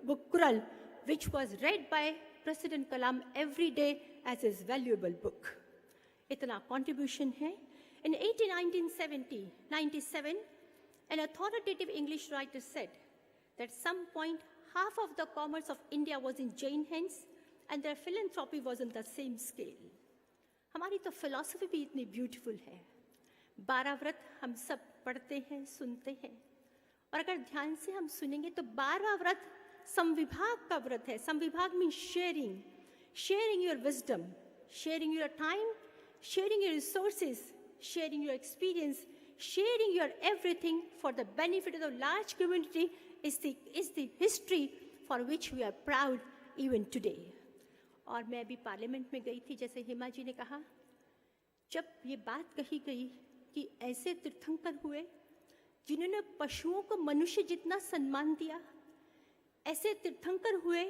book Kural, which was read by President Kalam every day as his valuable book. इतना contribution है. In 1997, an authoritative English writer said that at some point half of the commerce of India was in Jain hands and their philanthropy was on the same scale. हमारी तो philosophy भी इतनी beautiful है. 12 व्रत हम सब पढ़ते हैं, सुनते हैं, और अगर ध्यान से हम सुनेंगे तो 12वां व्रत समविभाग का व्रत है. समविभाग means sharing your wisdom, sharing your time, sharing your resources, sharing your experience, sharing your everything for the benefit of the large community is the history for which we are proud even today. और मैं भी parliament में गई थी, जैसे हिमा जी ने कहा, जब ये बात कही गई कि ऐसे तीर्थंकर हुए जिन्होंने पशुओं को मनुष्य जितना सम्मान दिया, ऐसे तीर्थंकर हुए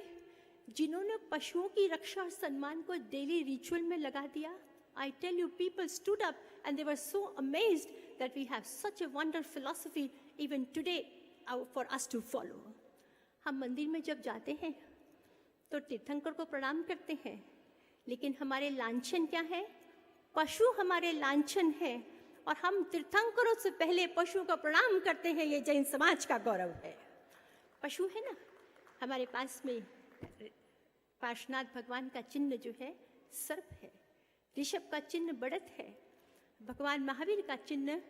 जिन्होंने पशुओं की रक्षा और सम्मान को डेली रिचुअल में लगा दिया. I tell you, people stood up and they were so amazed that we have such a wonderful philosophy even today for us to follow. हम मंदिर में जब जाते हैं तो तीर्थंकर को प्रणाम करते हैं, लेकिन हमारे लांछन क्या है? पशु हमारे लांछन है, और हम तीर्थंकरों से पहले पशु को प्रणाम करते हैं. ये जैन समाज का गौरव है. पशु है ना, हमारे पास में पार्श्वनाथ भगवान का चिन्ह जो है सर्प है, ऋषभ का चिन्ह बढ़त है, भगवान महावीर का चिन्ह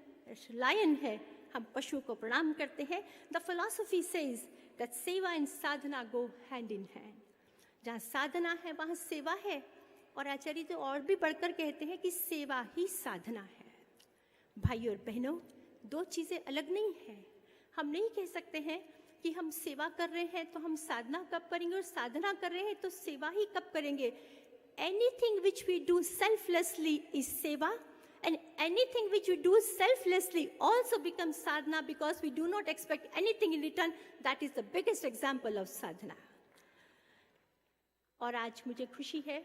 लायन है. हम पशु को प्रणाम करते हैं. द फिलॉसफी सेज दैट सेवा and Sadhana go hand in hand. जहाँ साधना है वहाँ सेवा है, और आचार्य तो और भी बढ़कर कहते हैं कि सेवा ही साधना है. भाइयों और बहनों, दो चीज़ें अलग नहीं हैं. हम नहीं कह सकते हैं कि हम सेवा कर रहे हैं तो हम साधना कब करेंगे, और साधना कर रहे हैं तो सेवा ही कब करेंगे. Anything which we do selflessly is seva, and anything which we do selflessly also becomes sadhana, because we do not expect anything in return. That is the biggest example of sadhana. और आज मुझे खुशी है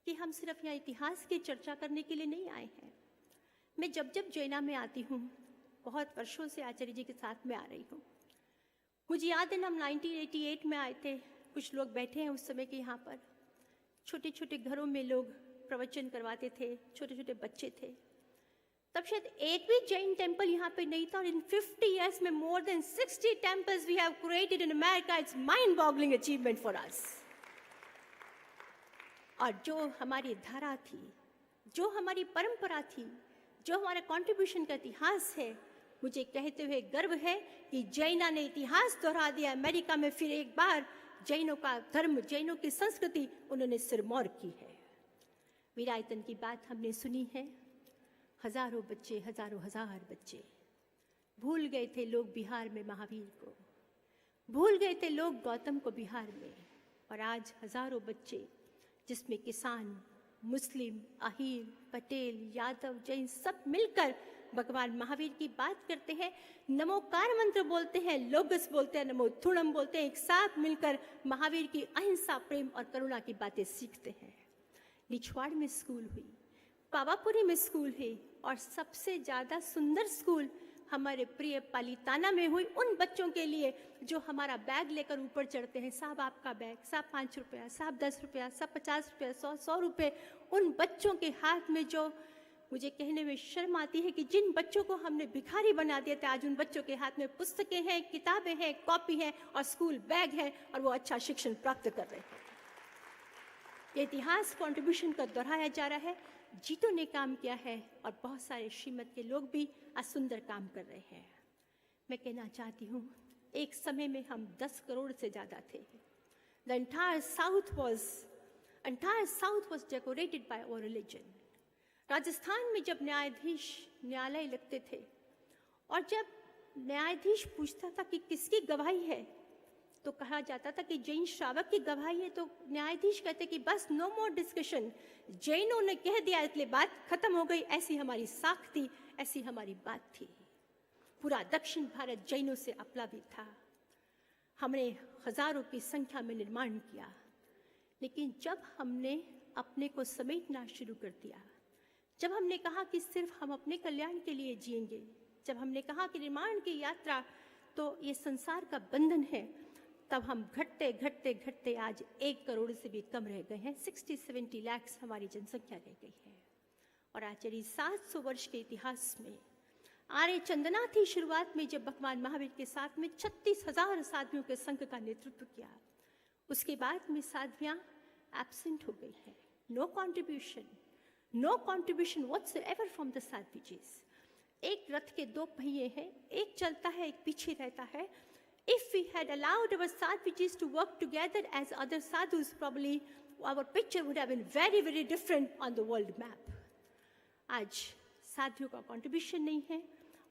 कि हम सिर्फ यहाँ इतिहास की चर्चा करने के लिए नहीं आए हैं. मैं जब जैना में आती हूँ, बहुत वर्षों से आचार्य जी के साथ में आ रही हूँ. मुझे याद है, हम 1988 में आए थे. कुछ लोग बैठे हैं उस समय के यहाँ पर. छोटे छोटे घरों में लोग प्रवचन करवाते थे, छोटे छोटे बच्चे थे. तब शायद एक भी जैन टेम्पल यहाँ पे नहीं था, और इन 50 years में more than 60 temples we have created in America. It's mind-boggling achievement for us. और जो हमारी धारा थी, जो हमारी परंपरा थी, जो हमारा कंट्रीब्यूशन का इतिहास है, मुझे कहते हुए गर्व है कि जैना ने इतिहास दोहरा दिया. अमेरिका में फिर एक बार जैनों का धर्म, जैनों की संस्कृति उन्होंने सिरमौर की है. वीरायतन की बात हमने सुनी है. हजारों बच्चे, हजार बच्चे भूल गए थे लोग बिहार में महावीर को, भूल गए थे लोग गौतम को बिहार में. और आज हजारों बच्चे, जिसमें किसान, मुस्लिम, अहीर, पटेल, यादव, जैन सब मिलकर भगवान महावीर की बात करते हैं. नमोकार मंत्र बोलते हैं, लोगस बोलते हैं, नमो थुणम बोलते हैं. एक साथ मिलकर महावीर की अहिंसा, प्रेम और करुणा की बातें सीखते हैं. निछवाड़ में स्कूल हुई, पावापुरी में हुई है और सबसे ज़्यादा सुंदर स्कूल हमारे प्रिय पालीताना में हुई उन बच्चों के लिए जो हमारा बैग लेकर ऊपर चढ़ते हैं। साहब आपका बैग, साहब 5 रुपया, साहब 10 रुपया, साहब 50 रुपया, 100 रुपये। उन बच्चों के हाथ में जो मुझे कहने में शर्म आती है कि जिन बच्चों को हमने भिखारी बना दिया था, आज उन बच्चों के हाथ में पुस्तकें हैं, किताबें हैं, कॉपी हैं और स्कूल बैग है और वो अच्छा शिक्षण प्राप्त कर रहे हैं। ये इतिहास कंट्रीब्यूशन का दोहराया जा रहा है। जीतों ने काम किया है और बहुत सारे श्रीमत के लोग भी आज सुंदर काम कर रहे हैं। मैं कहना चाहती हूँ, एक समय में हम 10 करोड़ से ज़्यादा थे। The entire south was decorated by our religion. Rajasthan में जब न्यायाधीश न्यायालय लगते थे और जब न्यायाधीश पूछता था कि किसकी गवाही है, तो कहा जाता था कि जैन श्रावक की गवाही है। तो न्यायाधीश कहते कि बस नो मोर डिस्कशन, जैनों ने कह दिया इसलिए बात खत्म हो गई। ऐसी हमारी साख थी, ऐसी हमारी बात थी। पूरा दक्षिण भारत जैनों से अपलावित था। हमने हजारों की संख्या में निर्माण किया, लेकिन जब हमने अपने को समेटना शुरू कर दिया, जब हमने कहा कि सिर्फ हम अपने कल्याण के लिए जिएंगे, जब हमने कहा कि निर्माण की यात्रा तो ये संसार का बंधन है, तब हम घटते घटते घटते आज 1 करोड़ से भी कम रह गए हैं। 60-70 लाख हमारी जनसंख्या रह गई है। और आचार्य 700 वर्ष के इतिहास में आर्य चंदना थी शुरुआत में, जब भगवान महावीर के साथ में 36,000 साधुओं के संघ का नेतृत्व किया। उसके बाद में साधवियाँ एब्सेंट हो गई हैं। No contribution whatsoever from the साध्वीजीज। एक रथ के 2 पहिए हैं, एक चलता है, एक पीछे रहता है। If we had allowed our sadhvijis to work together as other sadhus, probably our picture would have been very, very different on the world map. आज साधुओं का कंट्रीब्यूशन नहीं है,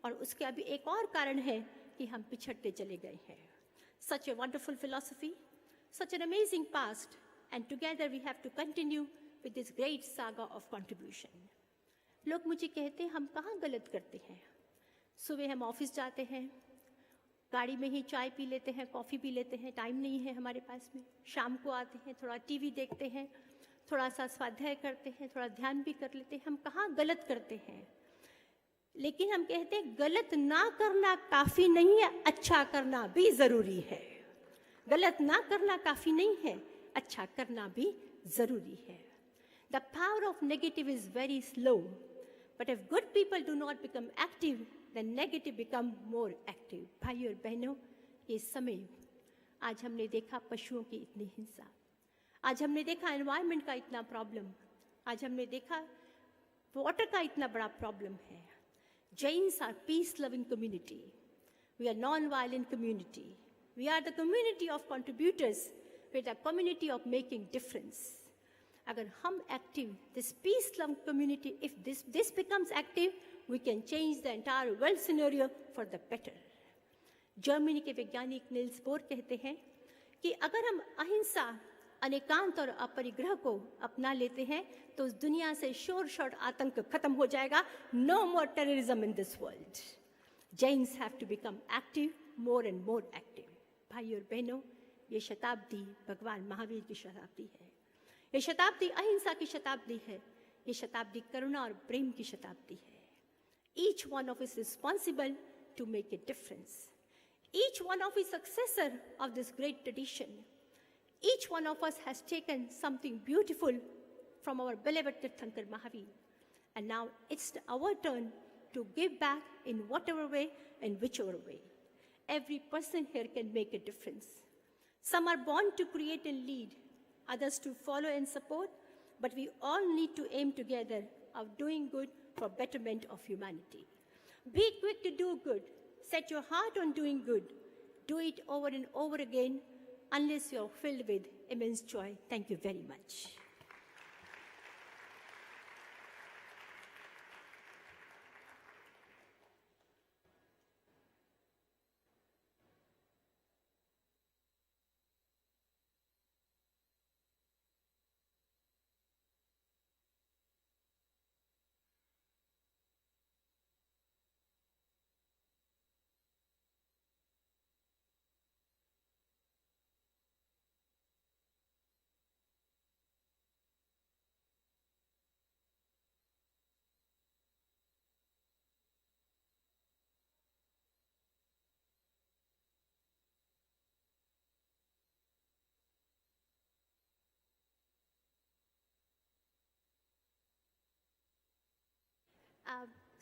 और उसके अभी एक और कारण है कि हम पिछड़ते चले गए हैं। Such a wonderful philosophy, such an amazing past, and together we have to continue with this great saga of contribution. लोग मुझे कहते हैं हम कहाँ गलत करते हैं। सुबह हम ऑफिस जाते हैं, गाड़ी में ही चाय पी लेते हैं, कॉफ़ी पी लेते हैं, टाइम नहीं है हमारे पास में। शाम को आते हैं, थोड़ा टीवी देखते हैं, थोड़ा सा स्वाध्याय करते हैं, थोड़ा ध्यान भी कर लेते हैं। हम कहाँ गलत करते हैं। लेकिन हम कहते हैं गलत ना करना काफ़ी नहीं है, अच्छा करना भी ज़रूरी है। गलत ना करना काफ़ी नहीं है, अच्छा करना भी ज़रूरी है। The power of negative is very slow, but if good people do not become active, then negative become more active. भाइयों और बहनों, ये समय आज हमने देखा पशुओं की इतनी हिंसा, आज हमने देखा एनवायरनमेंट का इतना प्रॉब्लम, आज हमने देखा वाटर का इतना बड़ा प्रॉब्लम है। Jains are peace loving community. We are non-violent community. We are the community of contributors. We are the community of making difference. अगर हम active, this peace loving community, if this becomes active, we can change the entire world scenario for the better. Germany के वैज्ञानिक Niels Bohr कहते हैं कि अगर हम अहिंसा, अनेकांत और अपरिग्रह को अपना लेते हैं तो उस दुनिया से शोर शॉर्ट आतंक खत्म हो जाएगा। No more terrorism in this world. Jains have to become active, more and more active. भाइयों और बहनों, ये शताब्दी भगवान महावीर की शताब्दी है। ये शताब्दी अहिंसा की शताब्दी है। ये शताब्दी करुणा और प्रेम की शताब्दी है। Each one of us is responsible to make a difference. Each one of us is successor of this great tradition. Each one of us has taken something beautiful from our beloved Tirthankar Mahavir. And now it's our turn to give back in whatever way and whichever way. Every person here can make a difference. Some are born to create and lead, others to follow and support, but we all need to aim together of doing good for betterment of humanity. Be quick to do good. Set your heart on doing good. Do it over and over again unless you're filled with immense joy. Thank you very much.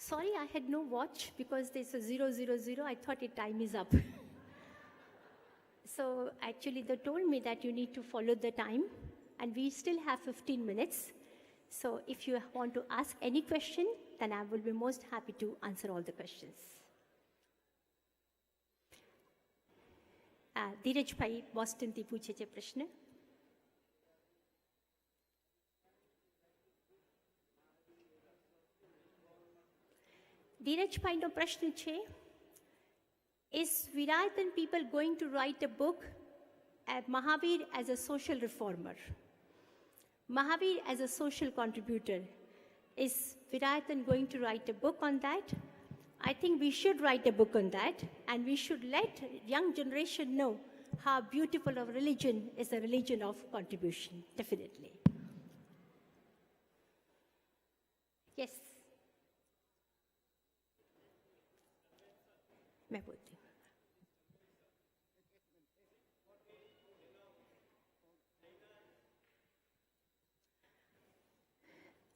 Sorry, I had no watch because there's a 000. I thought the time is up. So actually they told me that you need to follow the time and we still have 15 minutes. So if you want to ask any question, then I will be most happy to answer all the questions. धीरज भाई Boston थी पूछे छे प्रश्न. धीरज भाई no प्रश्न छे, is Virayathan people going to write a book at Mahavir as a social reformer? Mahavir as a social contributor. Is Virayathan going to write a book on that? I think we should write a book on that, and we should let young generation know how beautiful our religion is, a religion of contribution, definitely. Yes. मैं बोलती हूँ.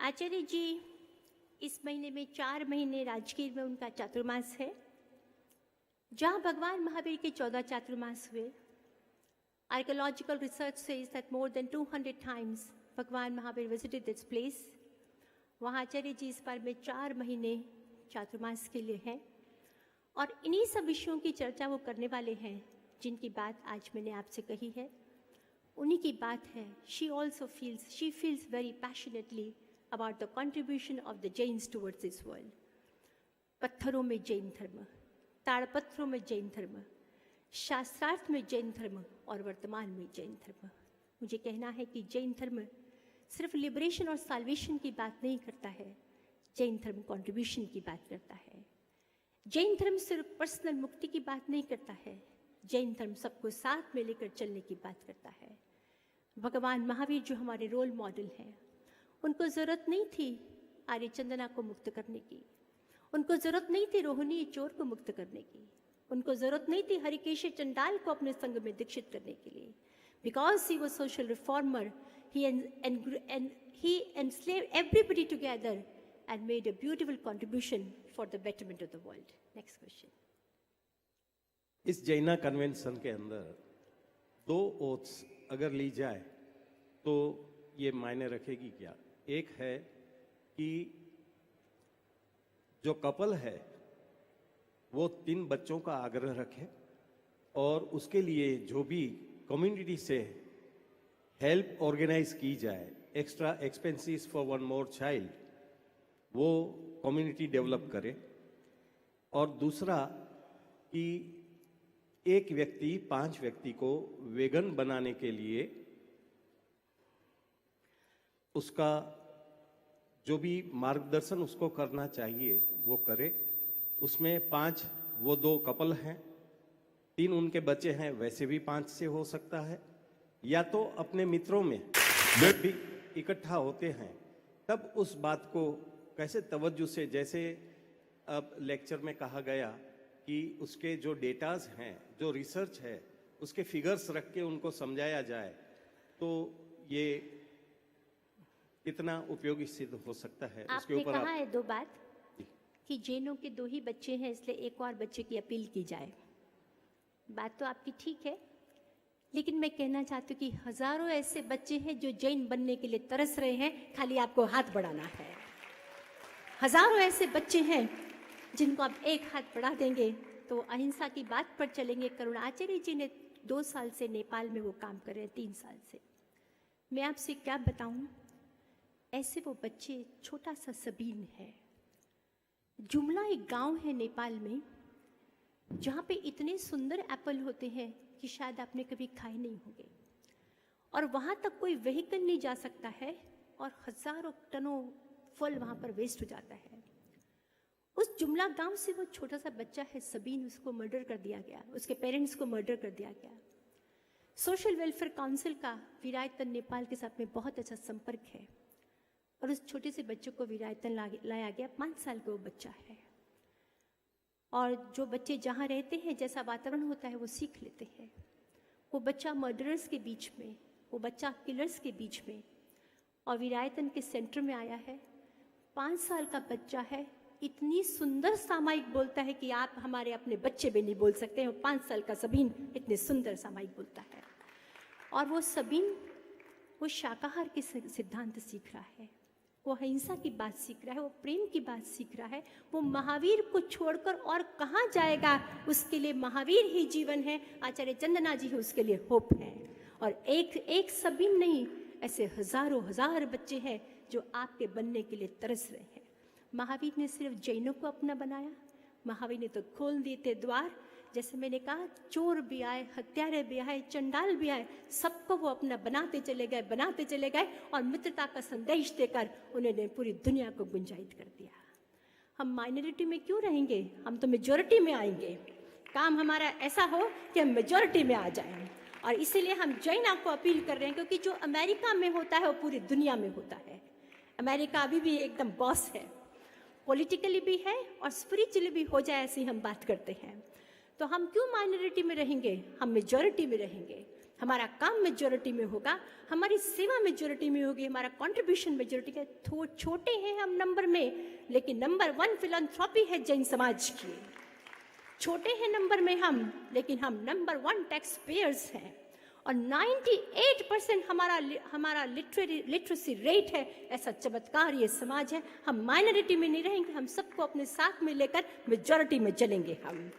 आचार्य जी इस महीने में 4 महीने राजगीर में उनका चातुर्मास है, जहाँ भगवान महावीर के 14 चातुर्मास हुए। Archaeological research says that more than 200 times भगवान महावीर विजिटेड दिस प्लेस। वहाँ आचार्य जी इस बार में 4 महीने चातुर्मास के लिए हैं और इन्हीं सब विषयों की चर्चा वो करने वाले हैं जिनकी बात आज मैंने आपसे कही है। उन्हीं की बात है। she feels very passionately about the contribution of the Jains towards this world. पत्थरों में जैन धर्म, ताड़पत्रों में जैन धर्म, शास्त्रार्थ में जैन धर्म और वर्तमान में जैन धर्म। मुझे कहना है कि जैन धर्म सिर्फ लिबरेशन और साल्वेशन की बात नहीं करता है, जैन धर्म कंट्रीब्यूशन की बात करता है। जैन धर्म सिर्फ पर्सनल मुक्ति की बात नहीं करता है, जैन धर्म सबको साथ में लेकर चलने की बात करता है। भगवान महावीर जो हमारे रोल मॉडल हैं, उनको ज़रूरत नहीं थी आर्य चंदना को मुक्त करने की, उनको ज़रूरत नहीं थी रोहिणी चोर को मुक्त करने की, उनको ज़रूरत नहीं थी हरिकेश चंडाल को अपने संग में दीक्षित करने के लिए। Because he was social reformer, he enslaved everybody together and made a beautiful contribution for the betterment of the world. Next question. इस जैना कन्वेंशन के अंदर 2 ओथ्स अगर ली जाए तो ये मायने रखेगी क्या? एक है कि जो कपल है वो 3 बच्चों का आग्रह रखे और उसके लिए जो भी कम्युनिटी से हेल्प ऑर्गेनाइज की जाए, extra expenses for 1 more child, वो कम्युनिटी डेवलप करे। और दूसरा कि एक व्यक्ति 5 व्यक्ति को वेगन बनाने के लिए उसका जो भी मार्गदर्शन उसको करना चाहिए वो करे। उसमें 5 वो 2 कपल हैं, 3 उनके बच्चे हैं, वैसे भी 5 से हो सकता है, या तो अपने मित्रों में भी इकट्ठा होते हैं। तब उस बात को कैसे तवज्जो से, जैसे अब लेक्चर में कहा गया कि उसके जो डेटाज हैं, जो रिसर्च है, उसके फिगर्स रख के उनको समझाया जाए, तो ये कितना उपयोगी सिद्ध हो सकता है। उसके ऊपर कहा है 2 बात कि जैनों के 2 ही बच्चे हैं, इसलिए एक और बच्चे की अपील की जाए। बात तो आपकी ठीक है, लेकिन मैं कहना चाहती हूँ कि हजारों ऐसे बच्चे हैं जो जैन बनने के लिए तरस रहे हैं, खाली आपको हाथ बढ़ाना है। हजारों ऐसे बच्चे हैं जिनको आप एक हाथ बढ़ा देंगे तो अहिंसा की बात पर चलेंगे। करुणाचार्य जी ने 2 साल से नेपाल में वो काम कर रहे हैं, 3 साल से। मैं आपसे क्या बताऊं, ऐसे वो बच्चे, छोटा सा सबीन है। जुमला एक गांव है नेपाल में जहाँ पे इतने सुंदर एप्पल होते हैं कि शायद आपने कभी खाए नहीं होंगे, और वहाँ तक कोई व्हीकल नहीं जा सकता है और हजारों टनों फल वहाँ पर वेस्ट हो जाता है। उस जुमला गांव से वो छोटा सा बच्चा है सबीन, उसको मर्डर कर दिया गया, उसके पेरेंट्स को मर्डर कर दिया गया। सोशल वेलफेयर काउंसिल का विरायतन नेपाल के साथ में बहुत अच्छा संपर्क है और उस छोटे से बच्चे को विरायतन लाया गया। 5 साल का वो बच्चा है और जो बच्चे जहाँ रहते हैं, जैसा वातावरण होता है, वो सीख लेते हैं। वो बच्चा मर्डरर्स के बीच में, वो बच्चा किलर्स के बीच में और विरायतन के सेंटर में आया है। 5 साल का बच्चा है, इतनी सुंदर सामायिक बोलता है कि आप हमारे अपने बच्चे भी नहीं बोल सकते हैं। 5 साल का सबीन इतने सुंदर सामायिक बोलता है और वो सबीन वो शाकाहार के सिद्धांत सीख रहा है, वो अहिंसा की बात सीख रहा है, वो प्रेम की बात सीख रहा है। वो महावीर को छोड़कर और कहाँ जाएगा, उसके लिए महावीर ही जीवन है। आचार्य चंदना जी ही उसके लिए होप है। और एक सबीन नहीं, ऐसे हजारों हजार बच्चे हैं जो आपके बनने के लिए तरस रहे हैं। महावीर ने सिर्फ जैनों को अपना बनाया, महावीर ने तो खोल दिए थे द्वार। जैसे मैंने कहा, चोर भी आए, हत्यारे भी आए, चंडाल भी आए, सबको वो अपना बनाते चले गए और मित्रता का संदेश देकर उन्होंने पूरी दुनिया को गुंजायित कर दिया। हम माइनॉरिटी में क्यों रहेंगे, हम तो मेजॉरिटी में आएंगे। काम हमारा ऐसा हो कि हम मेजॉरिटी में आ जाएं, और इसीलिए हम जैना को अपील कर रहे हैं, क्योंकि जो अमेरिका में होता है वो पूरी दुनिया में होता है। अमेरिका अभी भी एकदम बॉस है, पॉलिटिकली भी है और स्पिरिचुअली भी हो जाए, ऐसी हम बात करते हैं। तो हम क्यों माइनॉरिटी में रहेंगे, हम मेजॉरिटी में रहेंगे। हमारा काम मेजोरिटी में होगा, हमारी सेवा मेजोरिटी में होगी, हमारा कंट्रीब्यूशन मेजोरिटी का। छोटे हैं हम नंबर में, लेकिन नंबर 1 फिलैंथ्रोपी है जैन समाज की। छोटे हैं नंबर में हम, लेकिन हम नंबर 1 टैक्स पेयर्स हैं। और 98% हमारा लिटरेसी रेट है। ऐसा चमत्कार ये समाज है। हम माइनॉरिटी में नहीं रहेंगे, हम सबको अपने साथ में लेकर मेजॉरिटी में चलेंगे हम।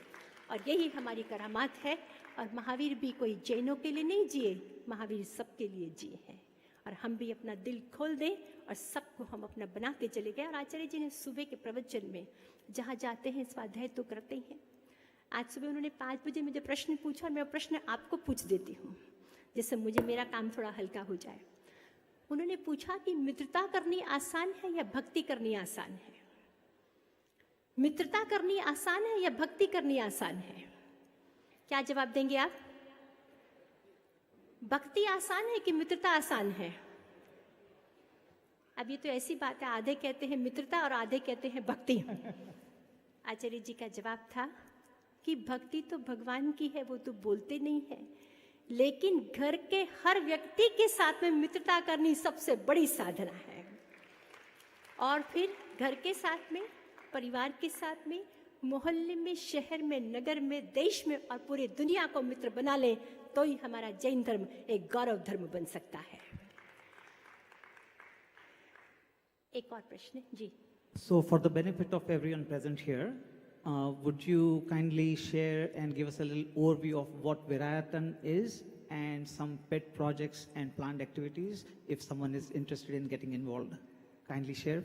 और यही हमारी करामात है। और महावीर भी कोई जैनों के लिए नहीं जिए, महावीर सबके लिए जिए हैं। और हम भी अपना दिल खोल दें और सबको हम अपना बना के चले गए। और आचार्य जी ने सुबह के प्रवचन में जहाँ जाते हैं स्वाध्याय तो करते ही हैं। आज सुबह उन्होंने 5 बजे मुझे प्रश्न पूछा और मैं प्रश्न आपको पूछ देती हूँ, जिससे मुझे मेरा काम थोड़ा हल्का हो जाए। उन्होंने पूछा कि मित्रता करनी आसान है या भक्ति करनी आसान है? मित्रता करनी आसान है या भक्ति करनी आसान है? क्या जवाब देंगे आप? भक्ति आसान है कि मित्रता आसान है? अब ये तो ऐसी बात है, आधे कहते हैं मित्रता और आधे कहते हैं भक्ति। आचार्य जी का जवाब था कि भक्ति तो भगवान की है, वो तो बोलते नहीं है, लेकिन घर के हर व्यक्ति के साथ में मित्रता करनी सबसे बड़ी साधना है। और फिर घर के साथ में, परिवार के साथ में, मोहल्ले में, शहर में, नगर में, देश में और पूरी दुनिया को मित्र बना ले तो ही हमारा जैन धर्म एक गौरव धर्म बन सकता है। एक और प्रश्न जी। So for the benefit of everyone present here, would you kindly share and give us a little overview of what Virayatan is and some pet projects and planned activities if someone is interested in getting involved? Kindly share.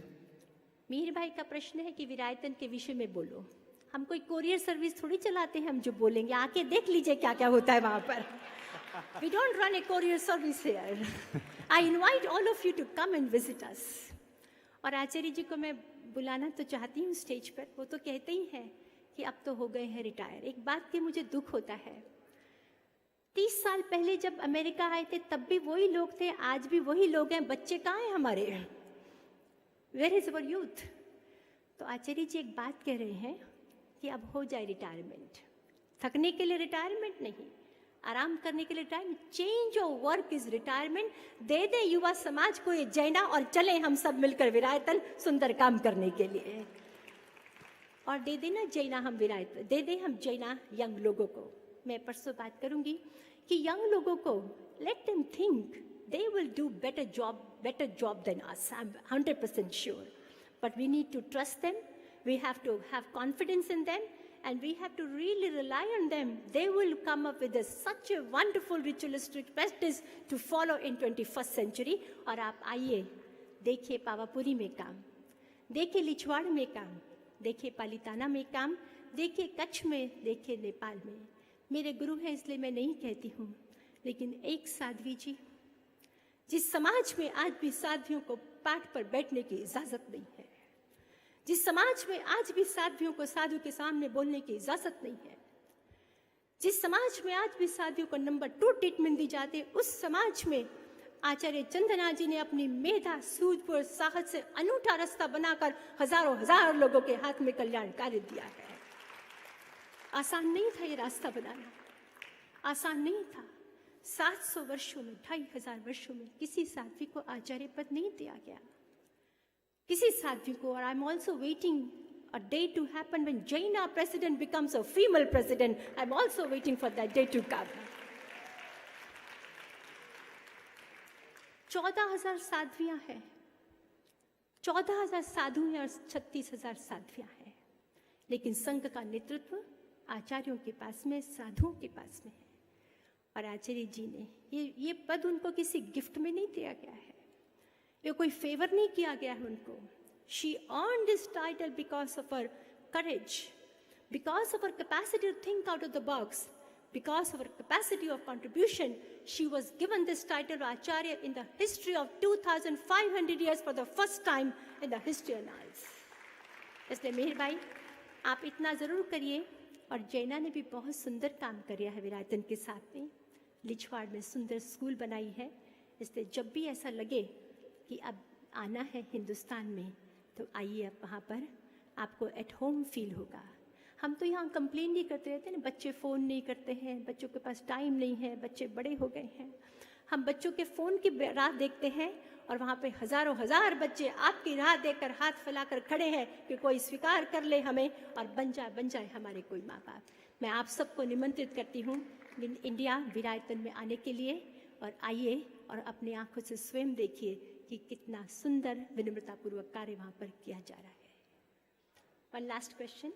Mir भाई का प्रश्न है कि विरायतन के विषय में बोलो। हम कोई कोरियर सर्विस थोड़ी चलाते हैं, हम जो बोलेंगे आके देख लीजिए क्या क्या होता है वहां पर। We don't run a courier service here. I invite all of you to come and visit us. और आचार्य जी को मैं बुलाना तो चाहती हूँ स्टेज पर। वो तो कहते ही हैं कि अब तो हो गए हैं रिटायर। एक बात की मुझे दुख होता है, 30 साल पहले जब अमेरिका आए थे तब भी वही लोग थे, आज भी वही लोग हैं। बच्चे कहाँ हैं हमारे? Where is our youth? तो आचार्य जी एक बात कह रहे हैं कि अब हो जाए रिटायरमेंट। थकने के लिए रिटायरमेंट नहीं, आराम करने के लिए time. Change of work is retirement. दे दे युवा समाज को ये जैना और चले हम सब मिलकर विरायतन सुंदर काम करने के लिए। और दे देना जैना हम विरायतन, दे दे हम जैना यंग लोगों को। मैं परसों बात करूंगी कि यंग लोगों को let them think they will do better job than us. I'm 100% sure. But we need to trust them. We have to have confidence in them. And we have to really rely on them. They will come up with such a wonderful ritualistic practice to follow in 21st century. और आप आइए, देखिए पावापुरी में काम, देखिए लिछवाड़ में काम, देखिए पालिताना में काम, देखिए कच्छ में, देखिए नेपाल में। मेरे गुरु हैं इसलिए मैं नहीं कहती हूँ, लेकिन एक साध्वी जी, जिस समाज में आज भी साध्वियों को पाठ पर बैठने की इजाजत नहीं है, जिस समाज में आज भी साध्वियों को साधु के सामने बोलने की इजाजत नहीं है, जिस समाज में आज भी साध्वियों को नंबर 2 ट्रीटमेंट दी जाती है, उस समाज में आचार्य चंदना जी ने अपनी मेधा, सूझबूझ, साहस से अनूठा रास्ता बनाकर हजार लोगों के हाथ में कल्याण कार्य दिया है। आसान नहीं था ये रास्ता बनाना, आसान नहीं था। 700 वर्षों में, 2500 वर्षों में किसी साध्वी को आचार्य पद नहीं दिया गया, किसी साध्वी को। और I am also waiting a day to happen when Jaina president becomes a female president. I'm also waiting for that day to come. 14,000 साध्वियां हैं, 14,000 साधु हैं और 36,000 साध्वियां हैं, लेकिन संघ का नेतृत्व आचार्यों के पास में, साधुओं के पास में है। और आचार्य जी ने ये पद उनको किसी गिफ्ट में नहीं दिया गया है, ये कोई फेवर नहीं किया गया है उनको। She earned this title because of her courage, because of her capacity to think out of the box, because of her capacity of contribution. She was given this title Acharya in the history of 2,500 years for the first time in the history annals. इसलिए मेहर भाई आप इतना ज़रूर करिए। और जैना ने भी बहुत सुंदर काम किया है विरायतन के साथ में, लिछवाड़ में सुंदर स्कूल बनाई है। इसलिए जब भी ऐसा लगे कि अब आना है हिंदुस्तान में, तो आइए आप वहाँ पर, आपको एट होम फील होगा। हम तो यहाँ कंप्लेन नहीं करते रहते ना, बच्चे फ़ोन नहीं करते हैं, बच्चों के पास टाइम नहीं है, बच्चे बड़े हो गए हैं। हम बच्चों के फ़ोन की राह देखते हैं और वहाँ पे हज़ारों हज़ार बच्चे आपकी राह देखकर हाथ फैलाकर खड़े हैं कि कोई स्वीकार कर ले हमें और बन जाए हमारे कोई माँ बाप। मैं आप सबको निमंत्रित करती हूँ इंडिया विरायतन में आने के लिए, और आइए और अपनी आंखों से स्वयं देखिए कि कितना सुंदर विनम्रतापूर्वक कार्य वहाँ पर किया जा रहा है। One last question.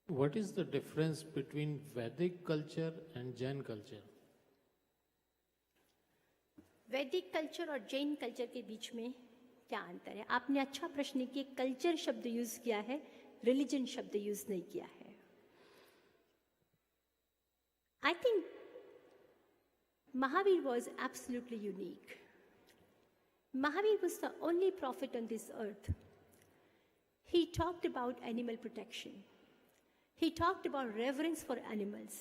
What is the difference between Vedic culture and Jain culture? वैदिक कल्चर और जैन कल्चर के बीच में क्या अंतर है? आपने अच्छा प्रश्न किया, कल्चर शब्द यूज किया है, रिलीजन शब्द यूज नहीं किया है। I think Mahavir was absolutely unique. Mahavir was the only prophet on this earth. He talked about animal protection. He talked about reverence for animals.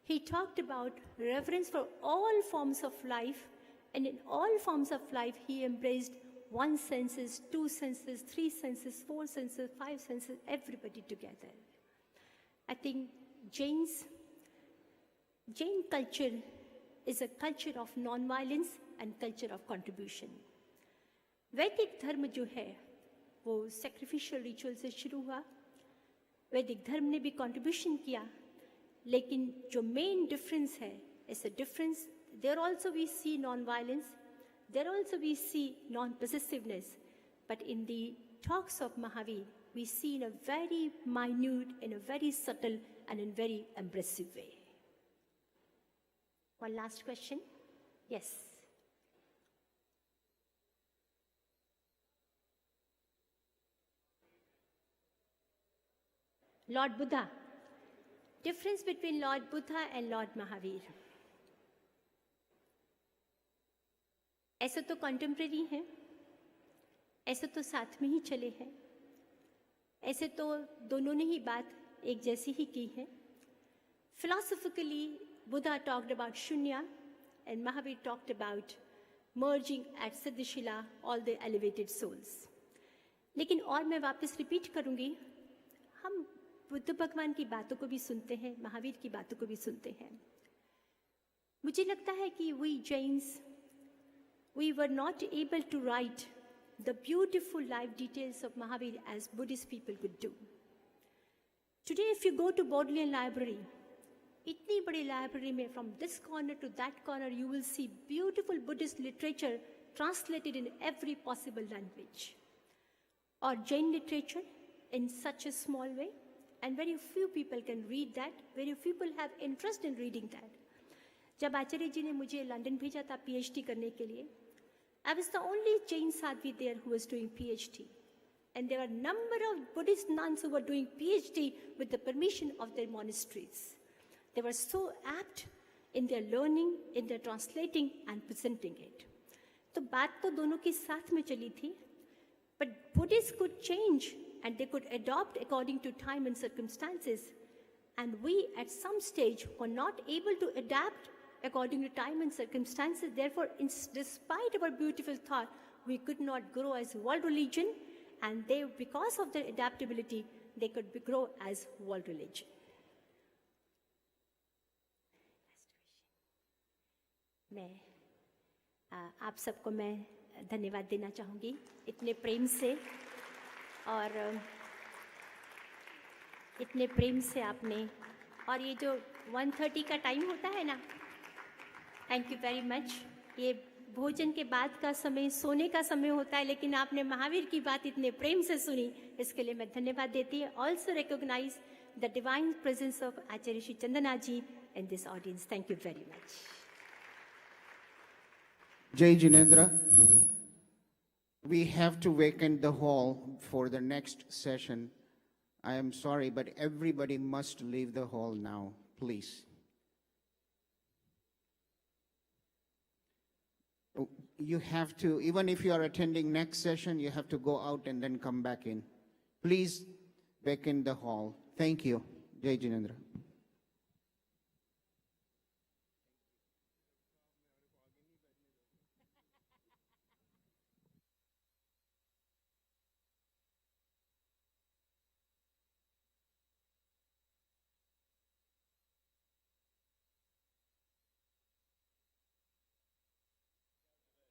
He talked about reverence for all forms of life, and in all forms of life, he embraced one senses, two senses, three senses, four senses, five senses, everybody together. I think Jain culture is a culture of non-violence and culture of contribution. वैदिक धर्म जो है वो sacrificial ritual से शुरू हुआ। वैदिक धर्म ने भी contribution किया, लेकिन जो main difference है, is a difference. There also we see non-violence, there also we see non-possessiveness, but in the talks of Mahavir, we see in a very minute, in a very subtle, and in very embracive way. One last question. Yes. Lord Buddha. Difference between Lord Buddha and Lord Mahavir. ऐसे तो contemporary हैं, ऐसे तो साथ में ही चले हैं, ऐसे तो दोनों ने ही बात एक जैसी ही की है। Philosophically, Buddha talked about Shunya and Mahavir talked about merging at Siddhishila all the elevated souls. लेकिन और मैं वापस रिपीट करूंगी, हम बुद्ध भगवान की बातों को भी सुनते हैं, महावीर की बातों को भी सुनते हैं। मुझे लगता है कि we Jains, we were not able to write the beautiful life details of Mahavir as Buddhist people could do. Today, if you go to Bodleian Library, इतनी बड़ी लाइब्रेरी में from this corner to that corner, you will see beautiful Buddhist literature translated in every possible language. Or Jain literature in such a small way, and very few people can read that, very few people have interest in reading that. जब आचार्य जी ने मुझे London भेजा था PhD करने के लिए, I was the only Jain sadhvi there who was doing PhD. And there were a number of Buddhist nuns who were doing PhD with the permission of their monasteries. They were so apt in their learning, in their translating and presenting it. तो बात तो दोनों की साथ में चली थी, but Buddhists could change and they could adopt according to time and circumstances. And we at some stage were not able to adapt according to time and circumstances. Therefore, despite our beautiful thought, we could not grow as world religion, and they, because of their adaptability, they could grow as world religion. मैं आप सबको मैं धन्यवाद देना चाहूँगी इतने प्रेम से, और इतने प्रेम से आपने, और ये जो 1:30 का टाइम होता है ना, थैंक यू वेरी मच। ये भोजन के बाद का समय, सोने का समय होता है, लेकिन आपने महावीर की बात इतने प्रेम से सुनी, इसके लिए मैं धन्यवाद देती हूँ। Also recognise the divine presence of Acharya Shri Chandana ji in this audience. Thank you very much. Jai Jinendra, we have to vacate the hall for the next session. I am sorry, but everybody must leave the hall now, please. You have to, even if you are attending next session, you have to go out and then come back in. Please vacate the hall. Thank you. Jai Jinendra.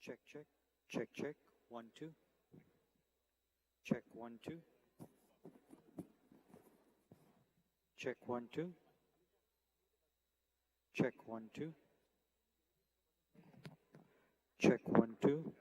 Check, check, check, check. 1, 2. Check 1, 2. Check 1, 2. Check 1, 2. Check 1, 2.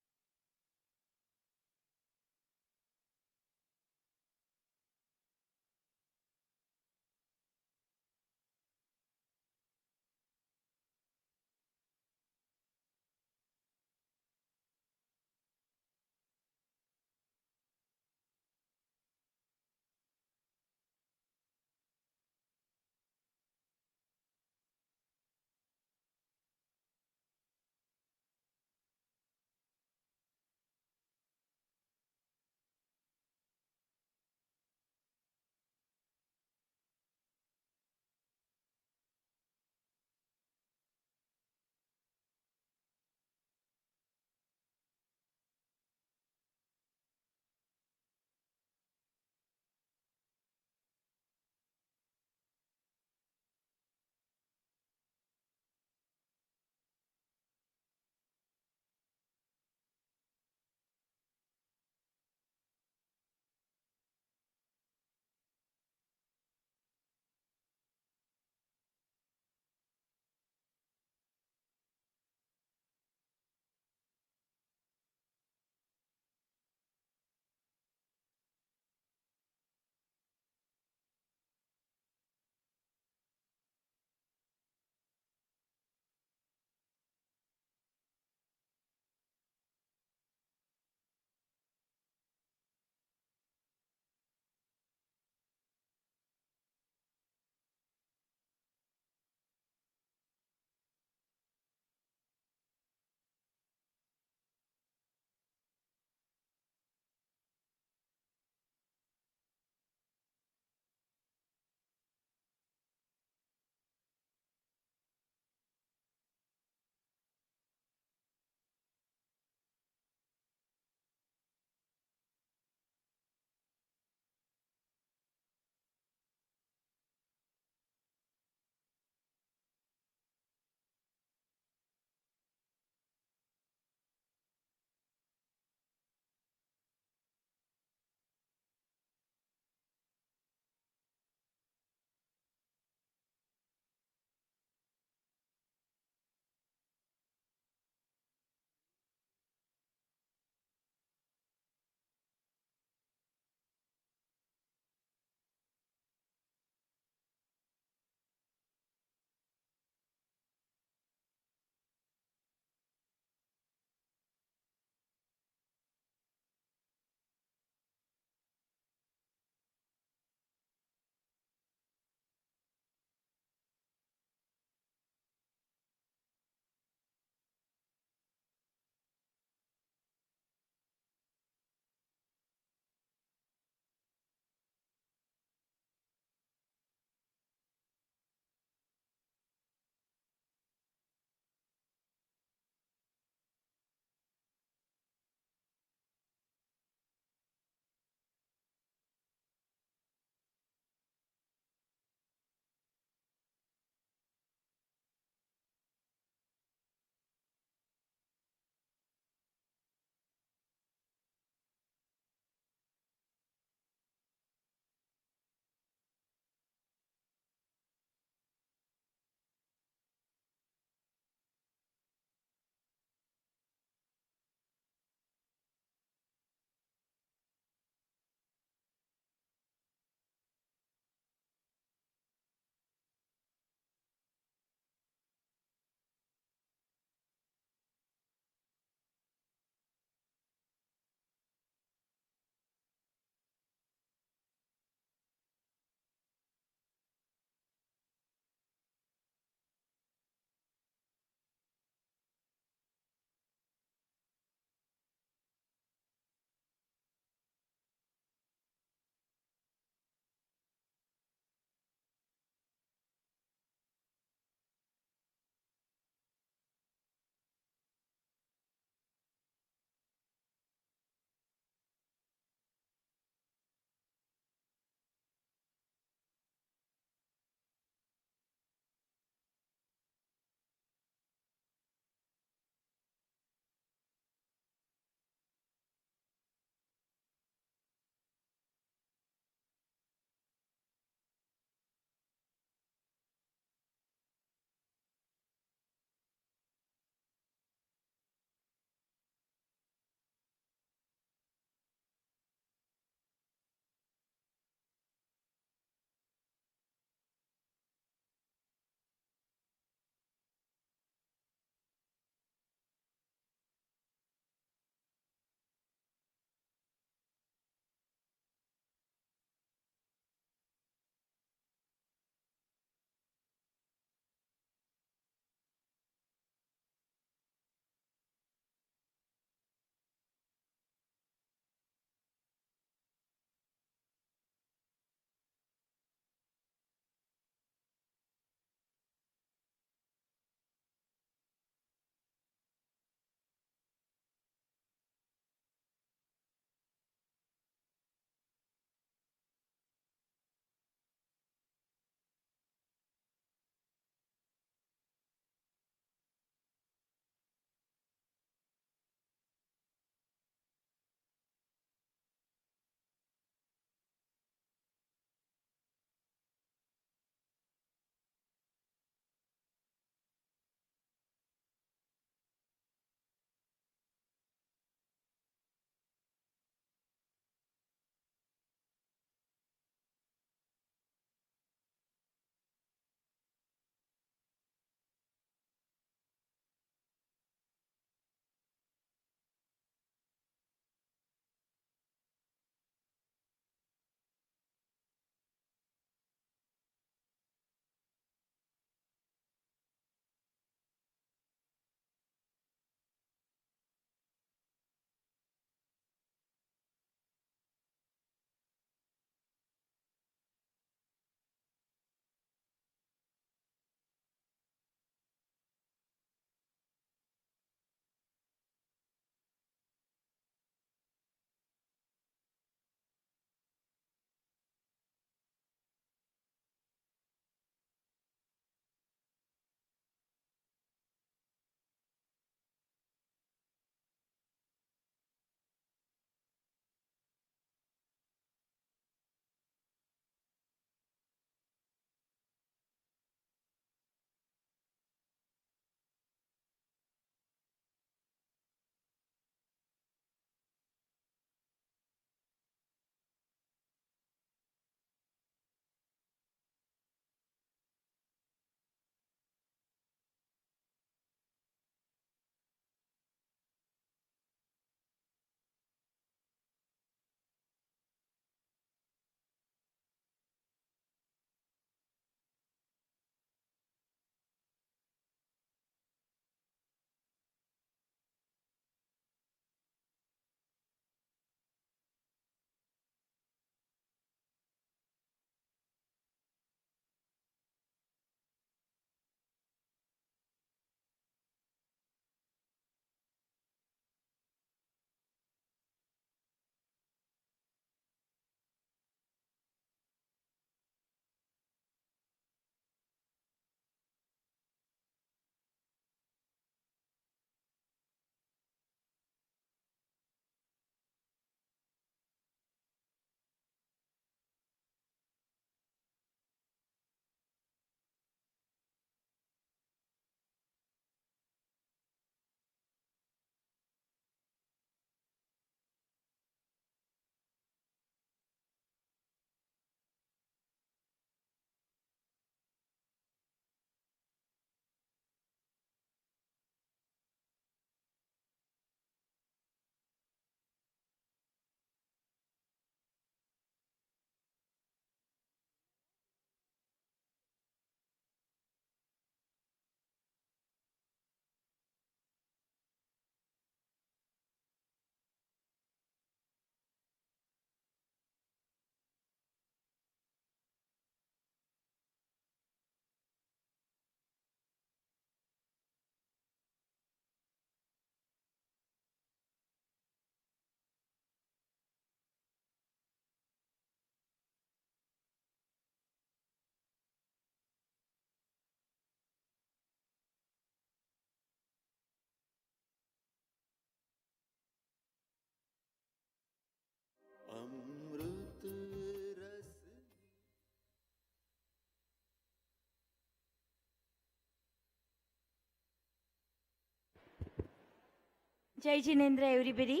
Jai Jinendra, everybody.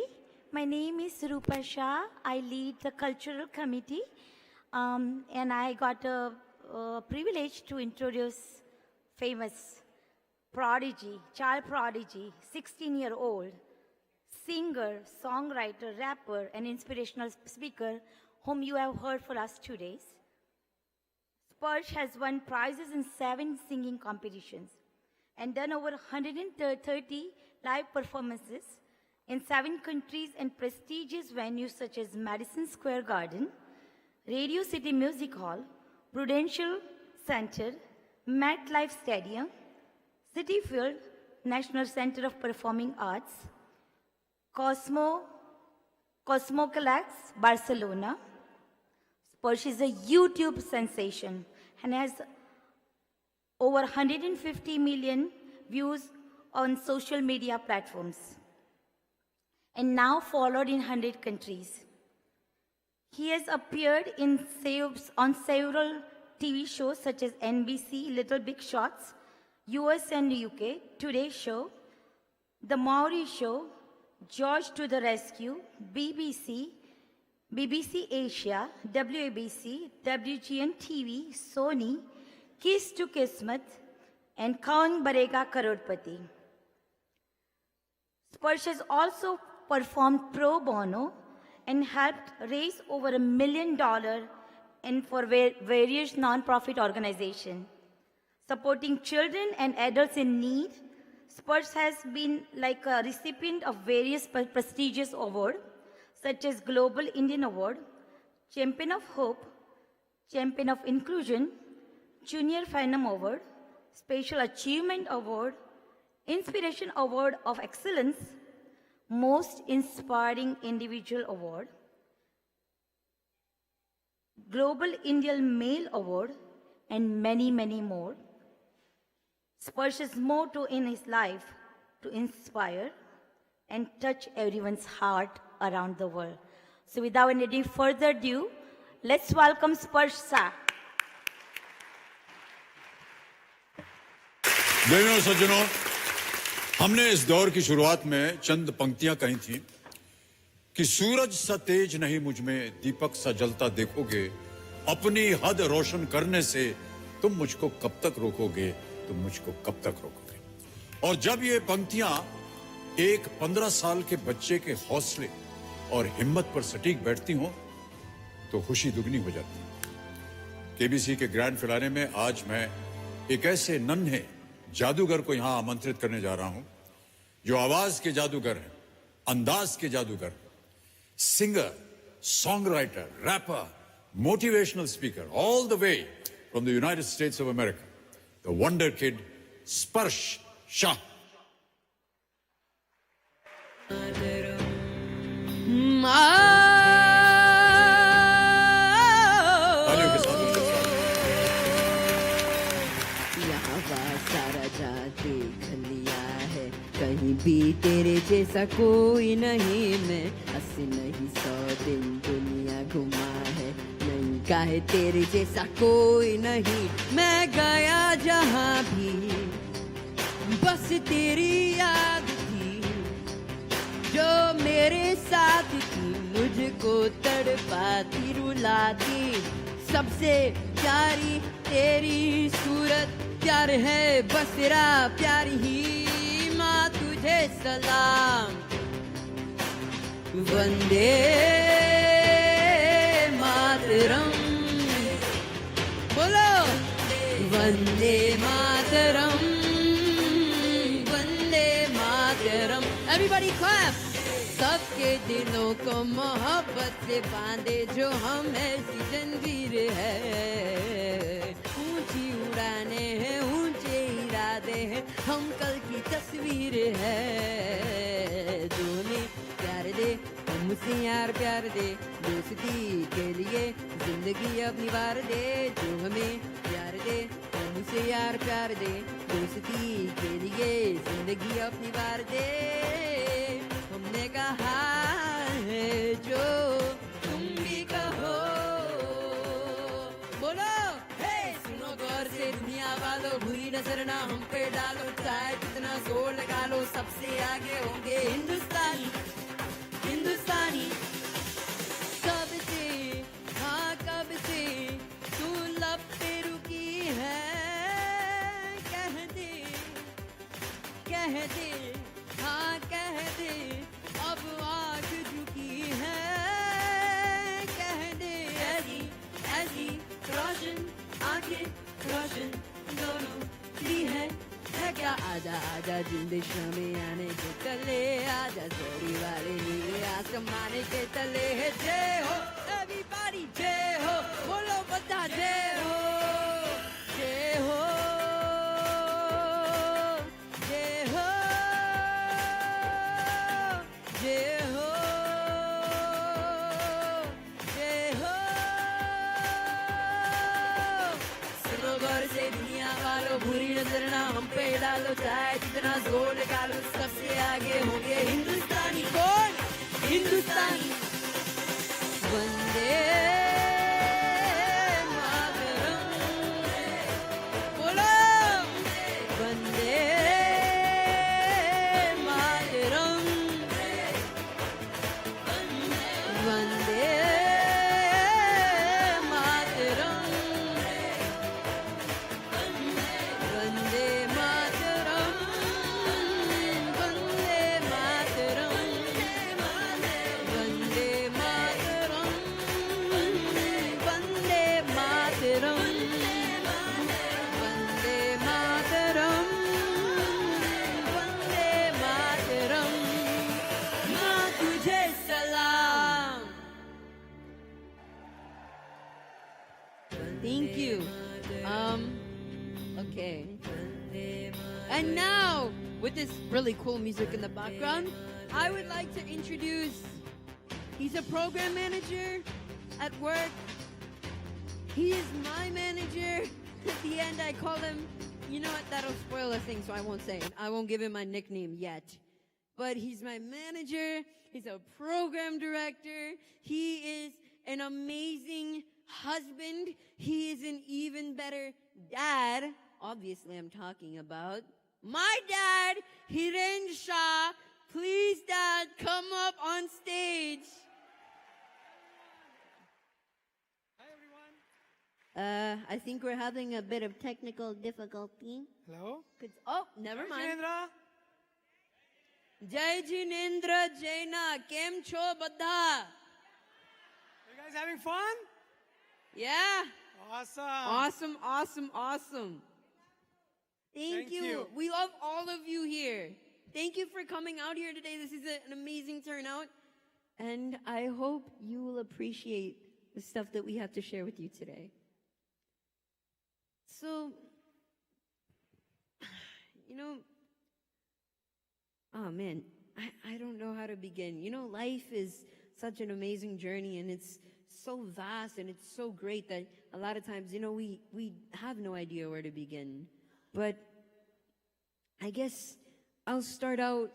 My name is Rupa Shah. I lead the cultural committee, and I got a privilege to introduce famous prodigy, child prodigy, 16-year-old, singer, songwriter, rapper, and inspirational speaker, whom you have heard for last 2 days. Sparsh has won prizes in 7 singing competitions and done over 130 live performances in 7 countries and prestigious venues such as Madison Square Garden, Radio City Music Hall, Prudential Center, MetLife Stadium, Citi Field, National Center of Performing Arts, Cosmocalax, Barcelona. Sparsh is a YouTube sensation and has over 150 million views on social media platforms and now followed in 100 countries. He has appeared on several TV shows such as NBC, Little Big Shots, US and UK, Today Show, The Maury Show, George to the Rescue, BBC, BBC Asia, WABC, WGN TV, Sony, Kiss to Kismet, and Kaun Barega Karodpati. Sparsh has also performed pro bono and helped raise over $1 million for various non-profit organizations. Supporting children and adults in need, Sparsh has been like a recipient of various prestigious awards, such as Global Indian Award, Champion of Hope, Champion of Inclusion, Junior Phenom Award, Special Achievement Award, Inspiration Award of Excellence, Most Inspiring Individual Award, Global Indian Male Award, and many, many more. Sparsh's motto in his life to inspire and touch everyone's heart around the world. So without any further ado, let's welcome Sparsh Shah. भाइयों सज्जनों, हमने इस दौर की शुरुआत में चंद पंक्तियां कही थी कि सूरज सा तेज नहीं मुझ में दीपक सा जलता देखोगे, अपनी हद रोशन करने से तुम मुझको कब तक रोकोगे, तुम मुझको कब तक रोकोगे। और जब ये पंक्तियां एक 15 साल के बच्चे के हौसले और हिम्मत पर सटीक बैठती हो तो खुशी दुगनी हो जाती है। केबीसी के ग्रैंड फिनाले में आज मैं एक ऐसे नन्हे जादूगर को यहां आमंत्रित करने जा रहा हूं जो आवाज के जादूगर हैं, अंदाज के जादूगर, singer, song writer, rapper, motivational speaker, all the way from the United States of America, the wonder kid Sparsh Shah. कहीं भी तेरे जैसा कोई नहीं, मैं 80 नहीं 100 दिन दुनिया घुमा है, नहीं काहे तेरे जैसा कोई नहीं, मैं गया जहाँ भी बस तेरी याद थी, जो मेरे साथ थी मुझको तड़पाती रुलाती, सबसे प्यारी तेरी सूरत, प्यार है बस तेरा प्यार ही, माँ तुझे सलाम, वंदे मातरम, बोलो वंदे मातरम, वंदे मातरम, एवरीबॉडी क्लैप। सबके दिलों को मोहब्बत से बांधे जो हम ऐसी जंजीर है, ऊंची उड़ाने हैं, ऊंचे इरादे हैं, हम कल की तस्वीर है, तूने प्यार दे हमसे यार प्यार दे, दोस्ती के लिए जिंदगी अपनी वार दे, जो हमें प्यार दे हमसे यार प्यार दे, दोस्ती के लिए जिंदगी अपनी वार दे, हमने कहा है जो तुम भी कहो, बोलो हे सुनो गौर से दुनिया वालों, बुरी नजर ना हम पे डालो, चाहे कितना जोर लगा लो, सबसे आगे होंगे हिंदुस्तानी, हिंदुस्तानी। कब से, हाँ कब से तू लब पे रुकी है, कह दे, हाँ कह दे, अब आग झुकी है, कह दे। ऐसी ऐसी रोशन आंखें, रोशन दोनों दी है क्या? आजा आजा जिंदिश में आने के तले, आजा जोड़ी वाले नीले आसमाने के तले है। जय हो एवरीबॉडी, जय हो, बोलो बता जय हो, जय हो, जय हो, जय हो, जय हो। सुनो गौर से दुनिया वालों, बुरी नजर ना हम पे डालो, चाहे जितना जोर लगा लो, सबसे आगे होंगे हिंदुस्तानी। कौन? हिंदुस्तानी। वंदे मातरम, बोलो वंदे मातरम, वंदे मातरम, वंदे मातरम, वंदे मातरम, वंदे मातरम, वंदे मातरम, वंदे मातरम, वंदे मातरम। माँ तुझे सलाम। Thank you. Okay. And now, with this really cool music in the background, I would like to introduce, he's a program manager at work. He is my manager. At the end, I call him, you know what, that'll spoil a thing, so I won't say it. I won't give him my nickname yet. But he's my manager. He's a program director. He is an amazing husband. He is an even better dad. Obviously, I'm talking about my dad, Hiren Shah. Please, Dad, come up on stage. Hi, everyone. I think we're having a bit of technical difficulty. Hello. Oh, never mind. Jaina. Jai Jinendra, Jaina, kem cho badha? You guys having fun? Yeah. Awesome. Awesome, awesome, awesome. Thank Thank you. you. We love all of you here. Thank you for coming out here today. This is an amazing turnout. And I hope you will appreciate the stuff that we have to share with you today. So, you know, oh man, I don't know how to begin. You know, life is such an amazing journey, and it's so vast and it's so great that a lot of times, you know, we have no idea where to begin. But I guess I'll start out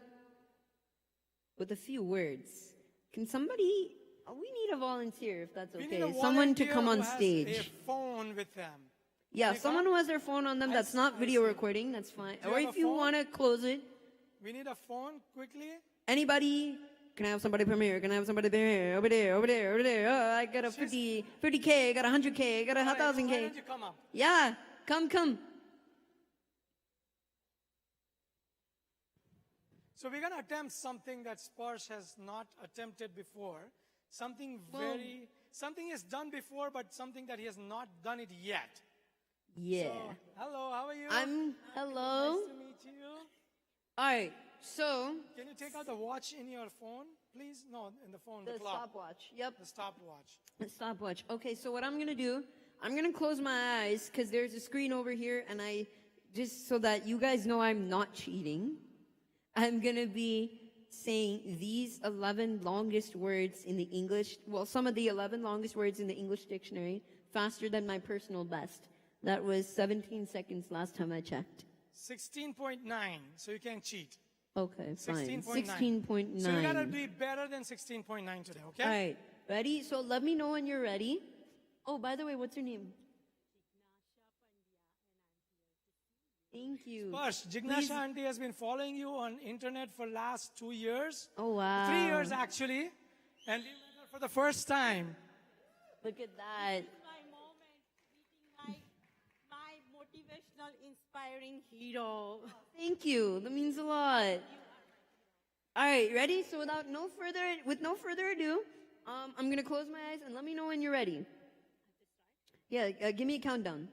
with a few words. Can somebody, we need a volunteer if that's We okay. need a Someone to volunteer come who on has stage. a phone with them. Yeah, Can they someone come? who has their phone on them I that's see, not I video see. recording, that's fine. Do you Or have if a you phone? want to close it. We need a phone quickly. Anybody? Can I have somebody from here? Can I have somebody from here? Over there, over there, over there. Oh, I got a 50K, I got a 100K, I got a All right, 1,000K. Why don't you come up? Yeah, come. So we're going to attempt something that Sparsh has not attempted before. Something something he's done before, but something that he has not done it yet. Yeah. So, hello, how are you? Hello. Nice to meet you. All right, so. Can you take out the watch in your phone, please? No, in the phone, the The clock. stopwatch, yep. The stopwatch. The stopwatch. Okay, so what I'm gonna do, I'm gonna close my eyes because there's a screen over here, and just so that you guys know I'm not cheating, I'm gonna be saying these 11 longest words in the English, well, some of the 11 longest words in the English dictionary faster than my personal best. That was 17 seconds last time I checked. 16.9, so you can cheat. Okay, fine. 16.9. 16.9. So you gotta be better than 16.9 today, okay? All right, ready? So let me know when you're ready. Oh, by the way, what's your name? Thank you. Sparsh, Please- Jignasha auntie has been following you on internet for last 2 years. Oh, wow. 3 years actually. And you met her for the first time. Look at that. My moment meeting my motivational, inspiring hero. Thank you. That means a lot. All right, ready? So with no further ado, I'm gonna close my eyes and let me know when you're ready. Yeah, give me a countdown.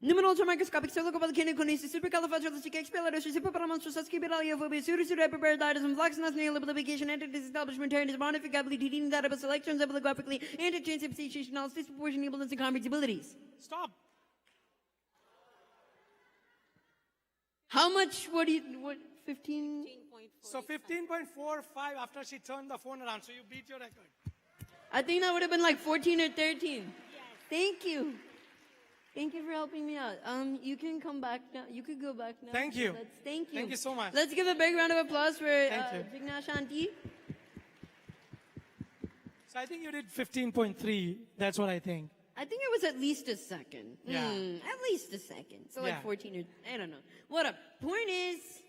Número ultramicroscopic silicobalakiniconisis supercalifragilisticexpialidocious superparamonstrosesquipedalia pseudosurepiperididis and flaxinus neolibification antidisestablishmentarianism modificability that of selections epigraphically interchange substitutionals disproportionate abundance and convertibilities. Stop. How much? What 15? So 15.45 after she turned the phone around. So you beat your record. I think that would have been like 14 or 13. Thank you. Thank you for helping me out. You can come back now. You could go back now. Thank you. Thank you. Thank you so much. Let's give a big round of applause for Thank you. Jignasha auntie. So I think you did 15.3. That's what I think. I think it was at least a second. Yeah. At least a second. So Yeah. like 14 or, I don't know. What a point is,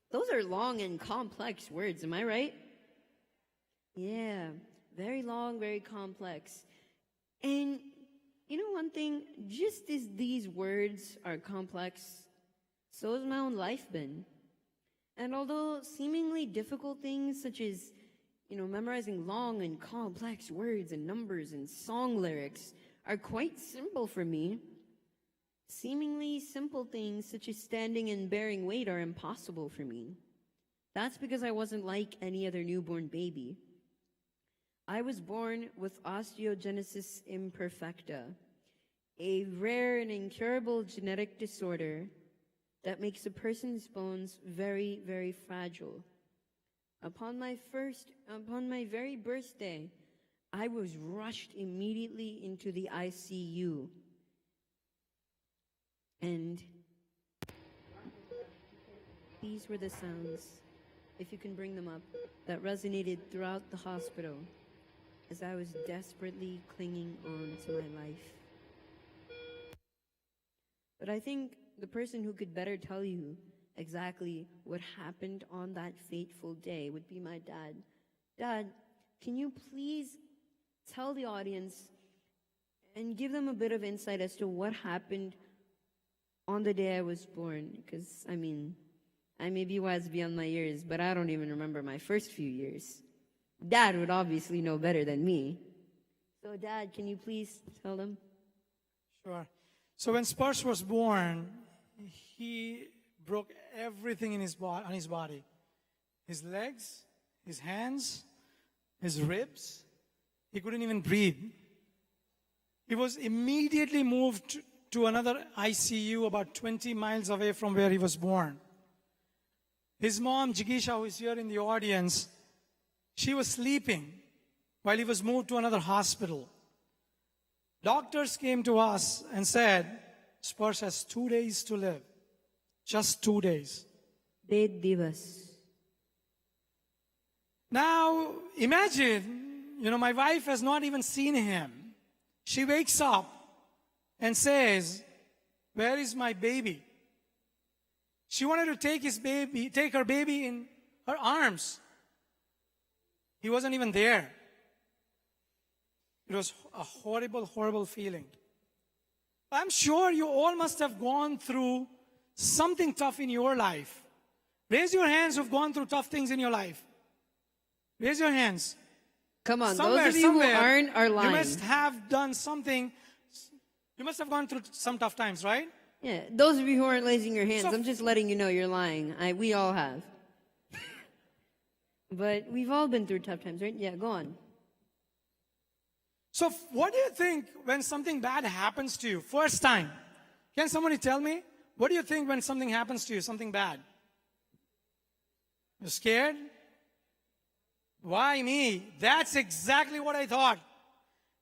those are long and complex words, am I right? Yeah, very long, very complex. And you know one thing, just as these words are complex, so has my own life been. And although seemingly difficult things such as, memorizing long and complex words and numbers and song lyrics are quite simple for me, seemingly simple things such as standing and bearing weight are impossible for me. That's because I wasn't like any other newborn baby. I was born with osteogenesis imperfecta, a rare and incurable genetic disorder that makes a person's bones very, very fragile. Upon my very birthday, I was rushed immediately into the ICU. And these were the sounds, if you can bring them up, that resonated throughout the hospital as I was desperately clinging on to my life. But I think the person who could better tell you exactly what happened on that fateful day would be my dad. Dad, can you please tell the audience and give them a bit of insight as to what happened on the day I was born? Because, I may be wise beyond my years, but I don't even remember my first few years. Dad would obviously know better than me. So, Dad, can you please tell them? Sure. So when Sparsh was born, he broke everything in on his body. His legs, his hands, his ribs. He couldn't even breathe. He was immediately moved to another ICU about 20 miles away from where he was born. His mom, Jigisha, who is here in the audience, she was sleeping while he was moved to another hospital. Doctors came to us and said, Sparsh has 2 days to live. Just 2 days. Ded divas. Now, imagine, my wife has not even seen him. She wakes up and says, where is my baby? She wanted to take her baby in her arms. He wasn't even there. It was a horrible, horrible feeling. I'm sure you all must have gone through something tough in your life. Raise your hands who've gone through tough things in your life. Raise your hands. Come on, Somewhere, those of you who somewhere, aren't are lying. You must have done something. You must have gone through some tough times, right? Yeah, those of you who aren't raising your hands, So- I'm just letting you know you're lying. We all have. But we've all been through tough times, right? Yeah, go on. So what do you think when something bad happens to you? First time. Can somebody tell me? What do you think when something happens to you, something bad? You're scared? Why me? That's exactly what I thought.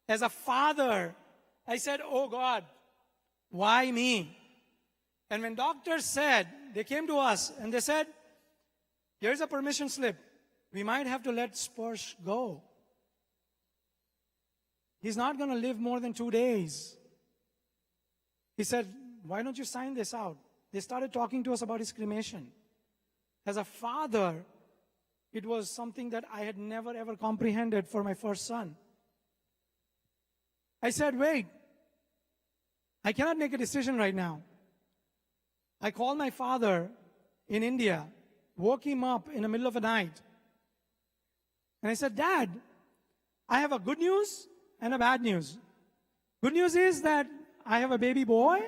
As a father, I said, oh God, why me? And when doctors said, they came to us and they said, here's a permission slip. We might have to let Sparsh go. He's not going to live more than 2 days. He said, why don't you sign this out? They started talking to us about his cremation. As a father, it was something that I had never ever comprehended for my first son. I said, wait, I cannot make a decision right now. I called my father in India, woke him up in the middle of the night. And I said, Dad, I have a good news and a bad news. Good news is that I have a baby boy.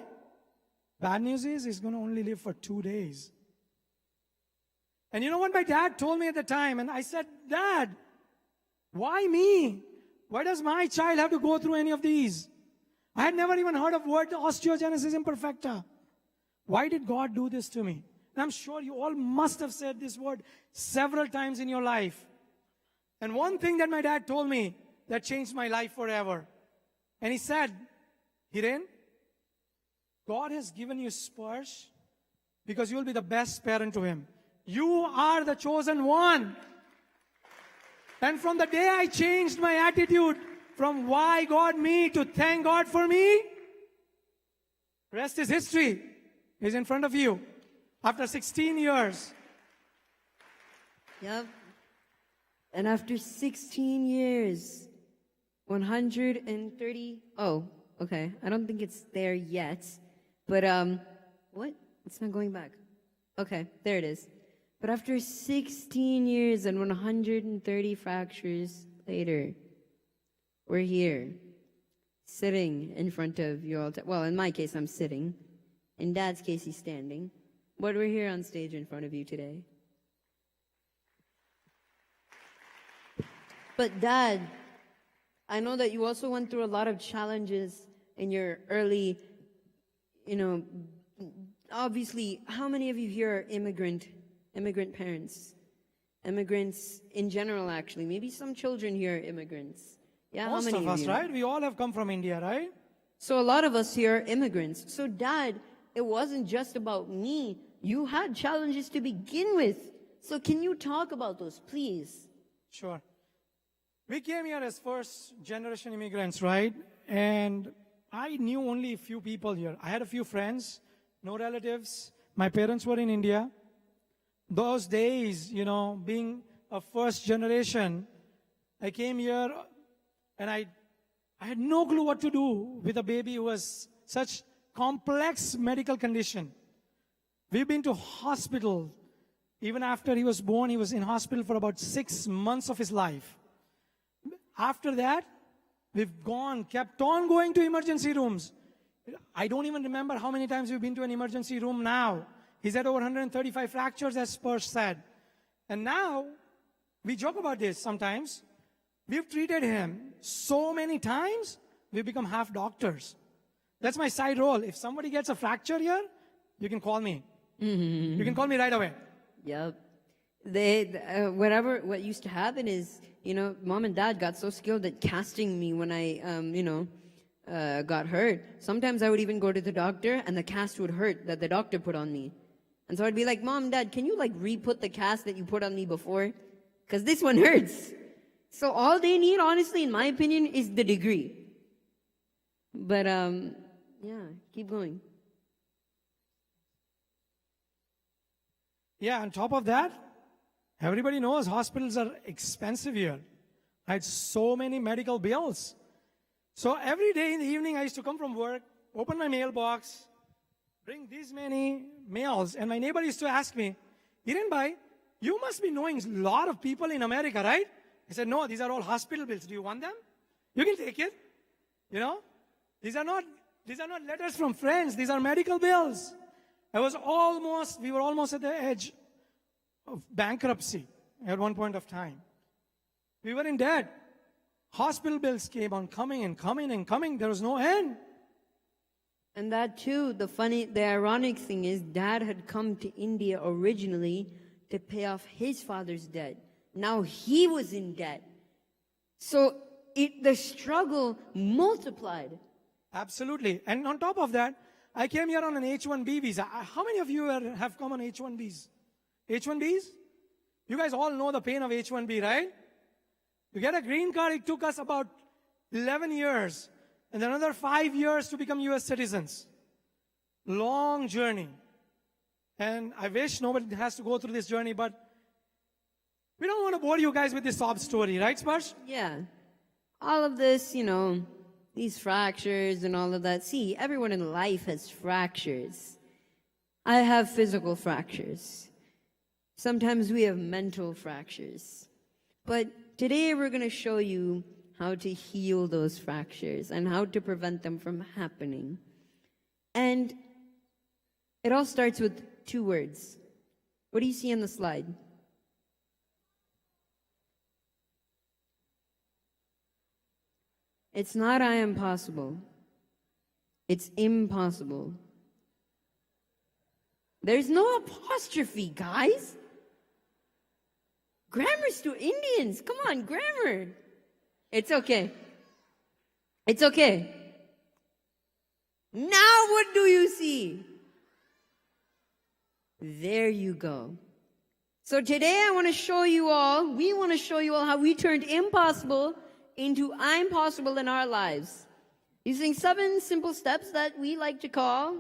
Bad news is he's going to only live for 2 days. And you know what my dad told me at the time? And I said, Dad, why me? Why does my child have to go through any of these? I had never even heard of word osteogenesis imperfecta. Why did God do this to me? And I'm sure you all must have said this word several times in your life. And one thing that my dad told me that changed my life forever. And he said, Hiren, God has given you Sparsh because you will be the best parent to him. You are the chosen one. And from the day I changed my attitude from why God me to thank God for me, rest is history. Is in front of you. After 16 years. Yep. And after 16 years, 130. Oh, okay. I don't think it's there yet. But, what? It's not going back. Okay, there it is. But after 16 years and 130 fractures later, we're here, sitting in front of you all. Well, in my case, I'm sitting. In Dad's case, he's standing. But we're here on stage in front of you today. But Dad, I know that you also went through a lot of challenges in your early, obviously, how many of you here are immigrant parents? Immigrants in general, actually. Maybe some children here are immigrants. Yeah, Most how many of us, you? right? We all have come from India, right? So a lot of us here are immigrants. So Dad, it wasn't just about me. You had challenges to begin with. So can you talk about those, please? Sure. We came here as first generation immigrants, right? And I knew only a few people here. I had a few friends, no relatives. My parents were in India. Those days, being a first generation, I came here and I had no clue what to do with a baby who was such complex medical condition. We've been to hospital. Even after he was born, he was in hospital for about 6 months of his life. After that, we've kept on going to emergency rooms. I don't even remember how many times we've been to an emergency room now. He's had over 135 fractures, as Sparsh said. And now, we joke about this sometimes. We've treated him so many times, we've become half doctors. That's my side role. If somebody gets a fracture here, you can call me. You can call me right away. Yep. What used to happen is, Mom and Dad got so skilled at casting me when I, got hurt. Sometimes I would even go to the doctor and the cast would hurt that the doctor put on me. And so I'd be like, Mom, Dad, can you re-put the cast that you put on me before? Because this one hurts. So all they need, honestly, in my opinion, is the degree. But, yeah, keep going. Yeah, on top of that, everybody knows hospitals are expensive here. I had so many medical bills. So every day in the evening, I used to come from work, open my mailbox, bring these many mails, and my neighbor used to ask me, Hiren Bhai, you must be knowing a lot of people in America, right? I said, no, these are all hospital bills. Do you want them? You can take it. These are not letters from friends. These are medical bills. We were almost at the edge of bankruptcy at one point of time. We were in debt. Hospital bills came on coming and coming and coming. There was no end. And that too, the ironic thing is Dad had come to India originally to pay off his father's debt. Now he was in debt. So the struggle multiplied. Absolutely. And on top of that, I came here on an H-1B visa. How many of you have come on H-1Bs? H-1Bs? You guys all know the pain of H-1B, right? To get a green card, it took us about 11 years. And another 5 years to become US citizens. long journey. And I wish nobody has to go through this journey, but we don't want to bore you guys with this sob story, right, Sparsh? Yeah. All of this, these fractures and all of that. See, everyone in life has fractures. I have physical fractures. Sometimes we have mental fractures. But today we're going to show you how to heal those fractures and how to prevent them from happening. And it all starts with 2 words. What do you see on the slide? It's not I am possible. It's impossible. There's no apostrophe, guys. Grammar's to Indians. Come on, grammar. It's okay. It's okay. Now what do you see? There you go. So today we want to show you all how we turned impossible into I'm possible in our lives. Using 7 simple steps that we like to call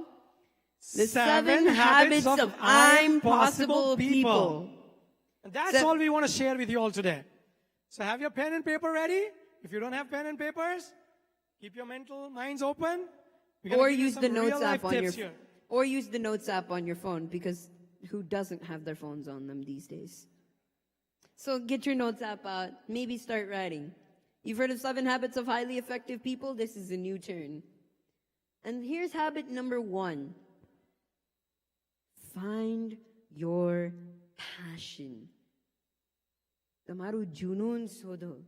the 7 habits of I'm possible people. And that's all we want to share with you all today. So have your pen and paper ready. If you don't have pen and papers, keep your mental minds open. Or use the notes app on your or use the notes app on your phone, because who doesn't have their phones on them these days? So get your notes app out, maybe start writing. You've heard of 7 habits of highly effective people? This is a new turn. And here's habit number 1. Find your passion. Tamaru junoon sodho.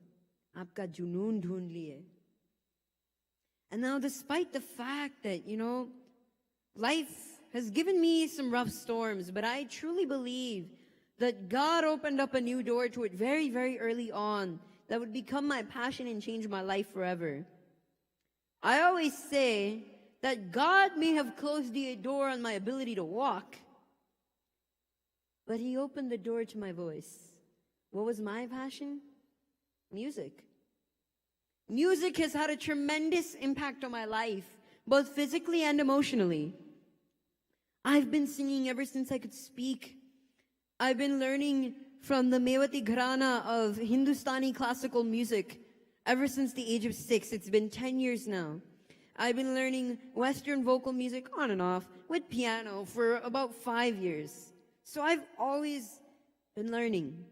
Aapka junoon dhoond liye. And now, despite the fact that, life has given me some rough storms, but I truly believe that God opened up a new door to it very, very early on that would become my passion and change my life forever. I always say that God may have closed the door on my ability to walk, but He opened the door to my voice. What was my passion? Music. Music has had a tremendous impact on my life, both physically and emotionally. I've been singing ever since I could speak. I've been learning from the Mewati Gharana of Hindustani classical music ever since the age of 6. It's been 10 years now. I've been learning Western vocal music on and off with piano for about 5 years. So I've always been learning.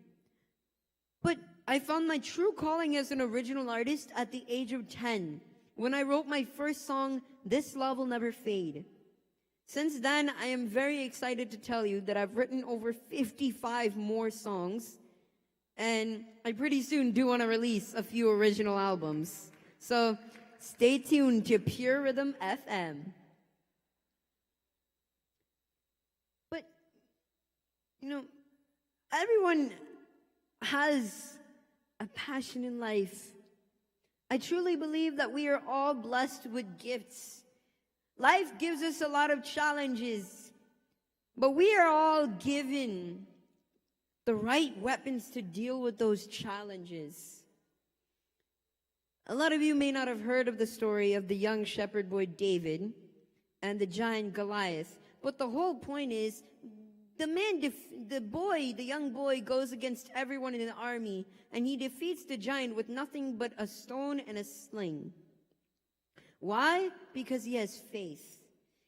But I found my true calling as an original artist at the age of 10, when I wrote my first song, This Love Will Never Fade. Since then, I am very excited to tell you that I've written over 55 more songs, and I pretty soon do want to release a few original albums. So stay tuned to Pure Rhythm FM. But, everyone has a passion in life. I truly believe that we are all blessed with gifts. Life gives us a lot of challenges, but we are all given the right weapons to deal with those challenges. A lot of you may not have heard of the story of the young shepherd boy David and the giant Goliath, but the whole point is the young boy goes against everyone in the army, and he defeats the giant with nothing but a stone and a sling. Why? Because he has faith.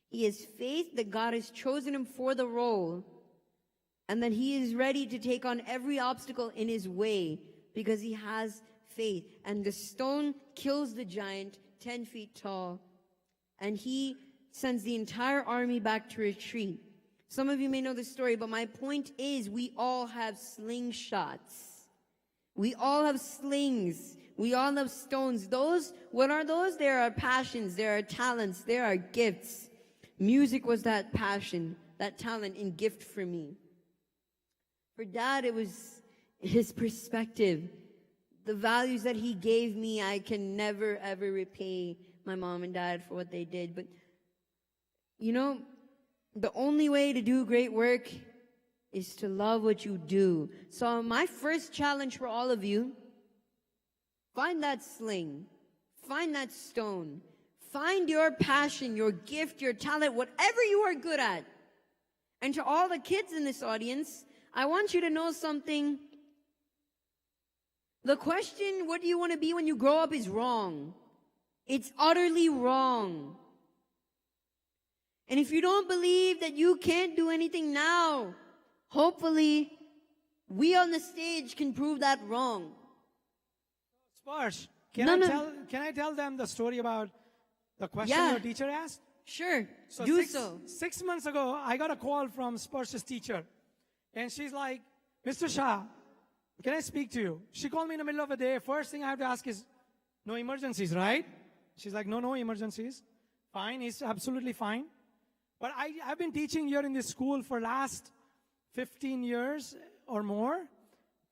He has faith that God has chosen him for the role, and that he is ready to take on every obstacle in his way because he has faith. And the stone kills the giant 10 feet tall, and he sends the entire army back to retreat. Some of you may know the story, but my point is we all have slingshots. We all have slings. We all have stones. What are those? There are passions, there are talents, there are gifts. Music was that passion, that talent and gift for me. For Dad, it was his perspective. The values that he gave me, I can never, ever repay my mom and dad for what they did. But, the only way to do great work is to love what you do. So my first challenge for all of you, find that sling, find that stone, find find your passion, your gift, your talent, whatever you are good at. And to all the kids in this audience, I want you to know something. The question, what do you want to be when you grow up, is wrong. It's utterly wrong. And if you don't believe that you can't do anything now, hopefully we on the stage can prove that wrong. Sparsh, No. can I tell them the story about the question Yeah. your teacher asked? Sure, So do six, so. 6 months ago, I got a call from Sparsh's teacher. And she's like, Mr. Shah, can I speak to you? She called me in the middle of the day. First thing I have to ask is, no emergencies, right? She's like, no emergencies. Fine, he's absolutely fine. But I've been teaching here in this school for last 15 years or more.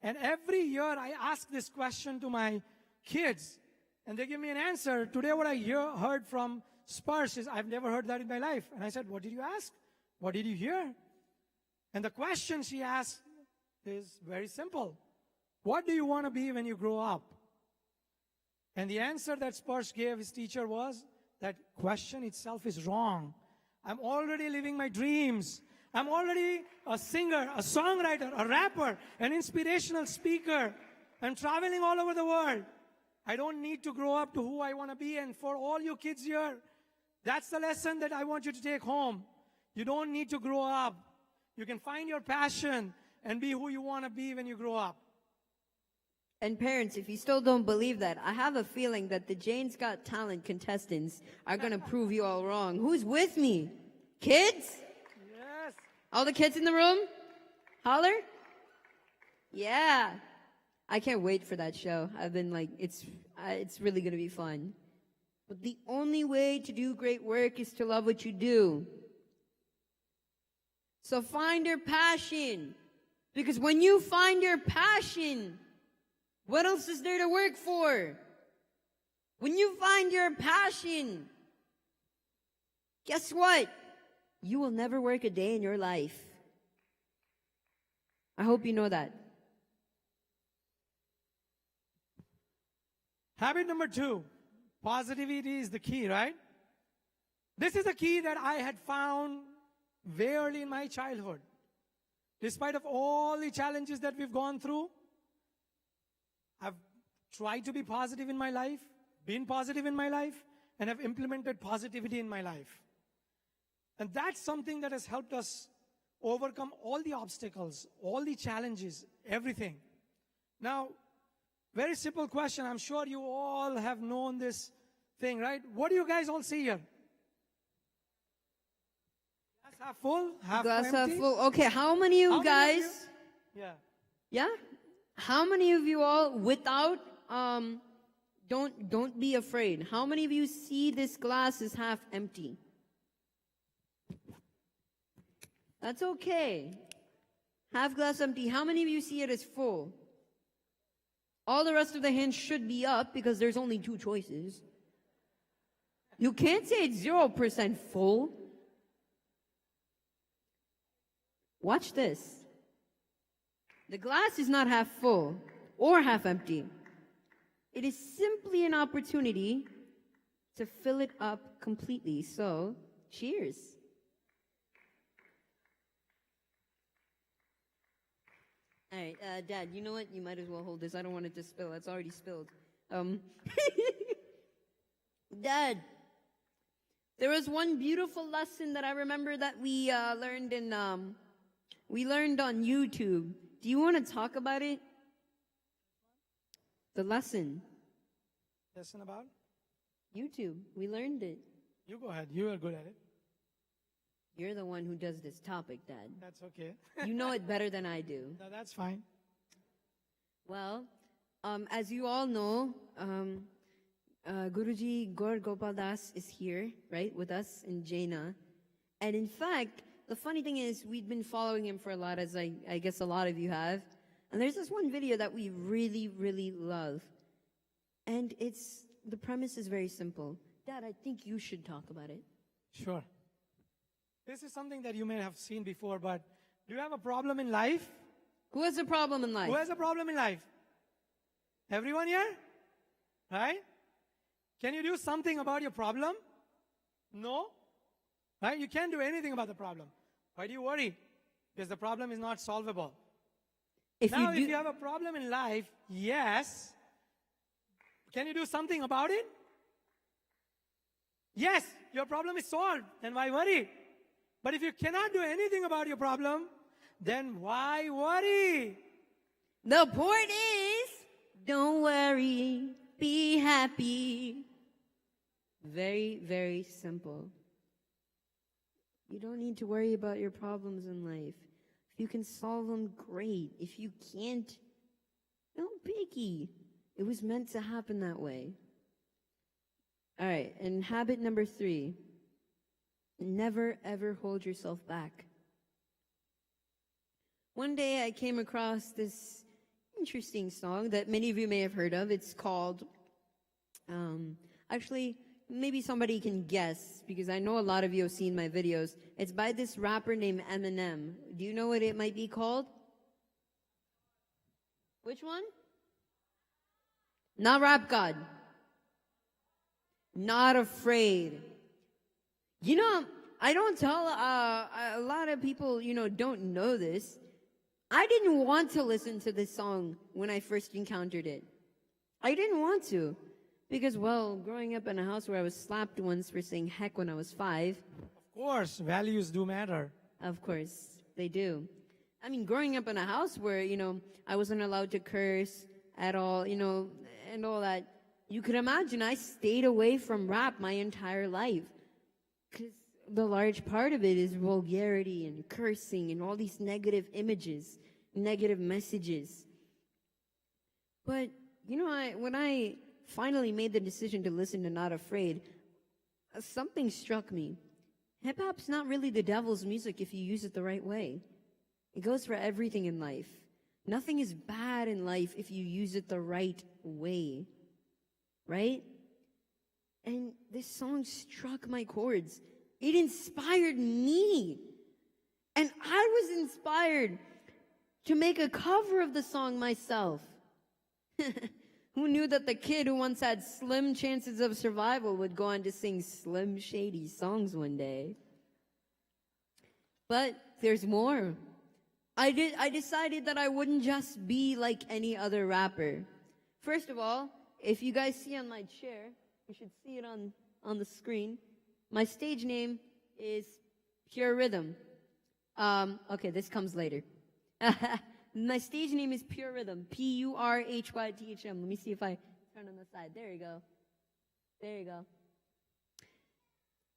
And every year I ask this question to my kids. And they give me an answer. Today what I heard from Sparsh is, I've never heard that in my life. And I said, what did you ask? What did you hear? And the question she asked is very simple. What do you want to be when you grow up? And the answer that Sparsh gave his teacher was, that question itself is wrong. I'm already living my dreams. I'm already a singer, a songwriter, a rapper, an inspirational speaker. I'm traveling all over the world. I don't need to grow up to who I want to be. And for all you kids here, that's the lesson that I want you to take home. You don't need to grow up. You can find your passion and be who you want to be when you grow up. And parents, if you still don't believe that, I have a feeling that the Jane's Got Talent contestants are going to prove you all wrong. Who's with me? Kids? Yes. All the kids in the room? Holler? Yeah. I can't wait for that show. I've been like, it's really going to be fun. But the only way to do great work is to love what you do. So find your passion. Because when you find your passion, what else is there to work for? When you find your passion, guess what? You will never work a day in your life. I hope you know that. Habit number 2, positivity is the key, right? This is a key that I had found very early in my childhood. Despite of all the challenges that we've gone through, I've tried to be positive in my life, been positive in my life, and have implemented positivity in my life. And that's something that has helped us overcome all the obstacles, all the challenges, everything. Now, very simple question. I'm sure you all have known this thing, right? What do you guys all see here? Glass half full, half Glass empty? half full. Okay, how many of you guys? Yeah. Yeah? How many of you all, without, don't be afraid. How many of you see this glass is half empty? That's okay. Half glass empty. How many of you see it as full? All the rest of the hands should be up because there's only 2 choices. You can't say it's 0% full. Watch this. The glass is not half full or half empty. It is simply an opportunity to fill it up completely. So, cheers. All right, Dad, you know what? You might as well hold this. I don't want it to spill. It's already spilled. Dad, there was one beautiful lesson that I remember that we learned on YouTube. Do you want to talk about it? The lesson. Lesson about? YouTube. We learned it. You go ahead. You are good at it. You're the one who does this topic, Dad. That's okay. You know it better than I do. No, that's fine. Well, as you all know, Guruji Gaur Gopal Das is here, right, with us in Jaina. And in fact, the funny thing is, we've been following him for a lot, as I guess a lot of you have. And there's this one video that we really, really love. And the premise is very simple. Dad, I think you should talk about it. Sure. This is something that you may have seen before, but do you have a problem in life? Who has a problem in life? Who has a problem in life? Everyone here? Right? Can you do something about your problem? No. Right? You can't do anything about the problem. Why do you worry? Because the problem is not solvable. If Now, you if you have a problem in life, yes. Can you do something about it? Yes, your problem is solved. Then why worry? But if you cannot do anything about your problem, then why worry? The point is, don't worry, be happy. Very, very simple. You don't need to worry about your problems in life. If you can solve them, great. If you can't, no biggie. It was meant to happen that way. All right, and habit number 3. Never ever hold yourself back. One day I came across this interesting song that many of you may have heard of. It's called, actually, maybe somebody can guess because I know a lot of you have seen my videos. It's by this rapper named Eminem. Do you know what it might be called? Which one? Not Rap God. Not Afraid. You know, I don't tell, a lot of people, don't know this. I didn't want to listen to this song when I first encountered it. I didn't want to. Because, well, growing up in a house where I was slapped once for saying heck when I was 5. Of course, values do matter. Of course, they do. I mean, growing up in a house where, I wasn't allowed to curse at all, and all that. You could imagine I stayed away from rap my entire life. Because the large part of it is vulgarity and cursing and all these negative images, negative messages. But, when I finally made the decision to listen to Not Afraid, something struck me. Hip-hop's not really the devil's music if you use it the right way. It goes for everything in life. Nothing is bad in life if you use it the right way. Right? And this song struck my chords. It inspired me. And I was inspired to make a cover of the song myself. Who knew that the kid who once had slim chances of survival would go on to sing Slim Shady songs one day? But there's more. I decided that I wouldn't just be like any other rapper. First of all, if you guys see on my chair, you should see it on the screen. My stage name is Pure Rhythm. Okay, this comes later. My stage name is Pure Rhythm. P-U-R-H-Y-T-H-M. Let me see if I turn on the side. There you go. There you go.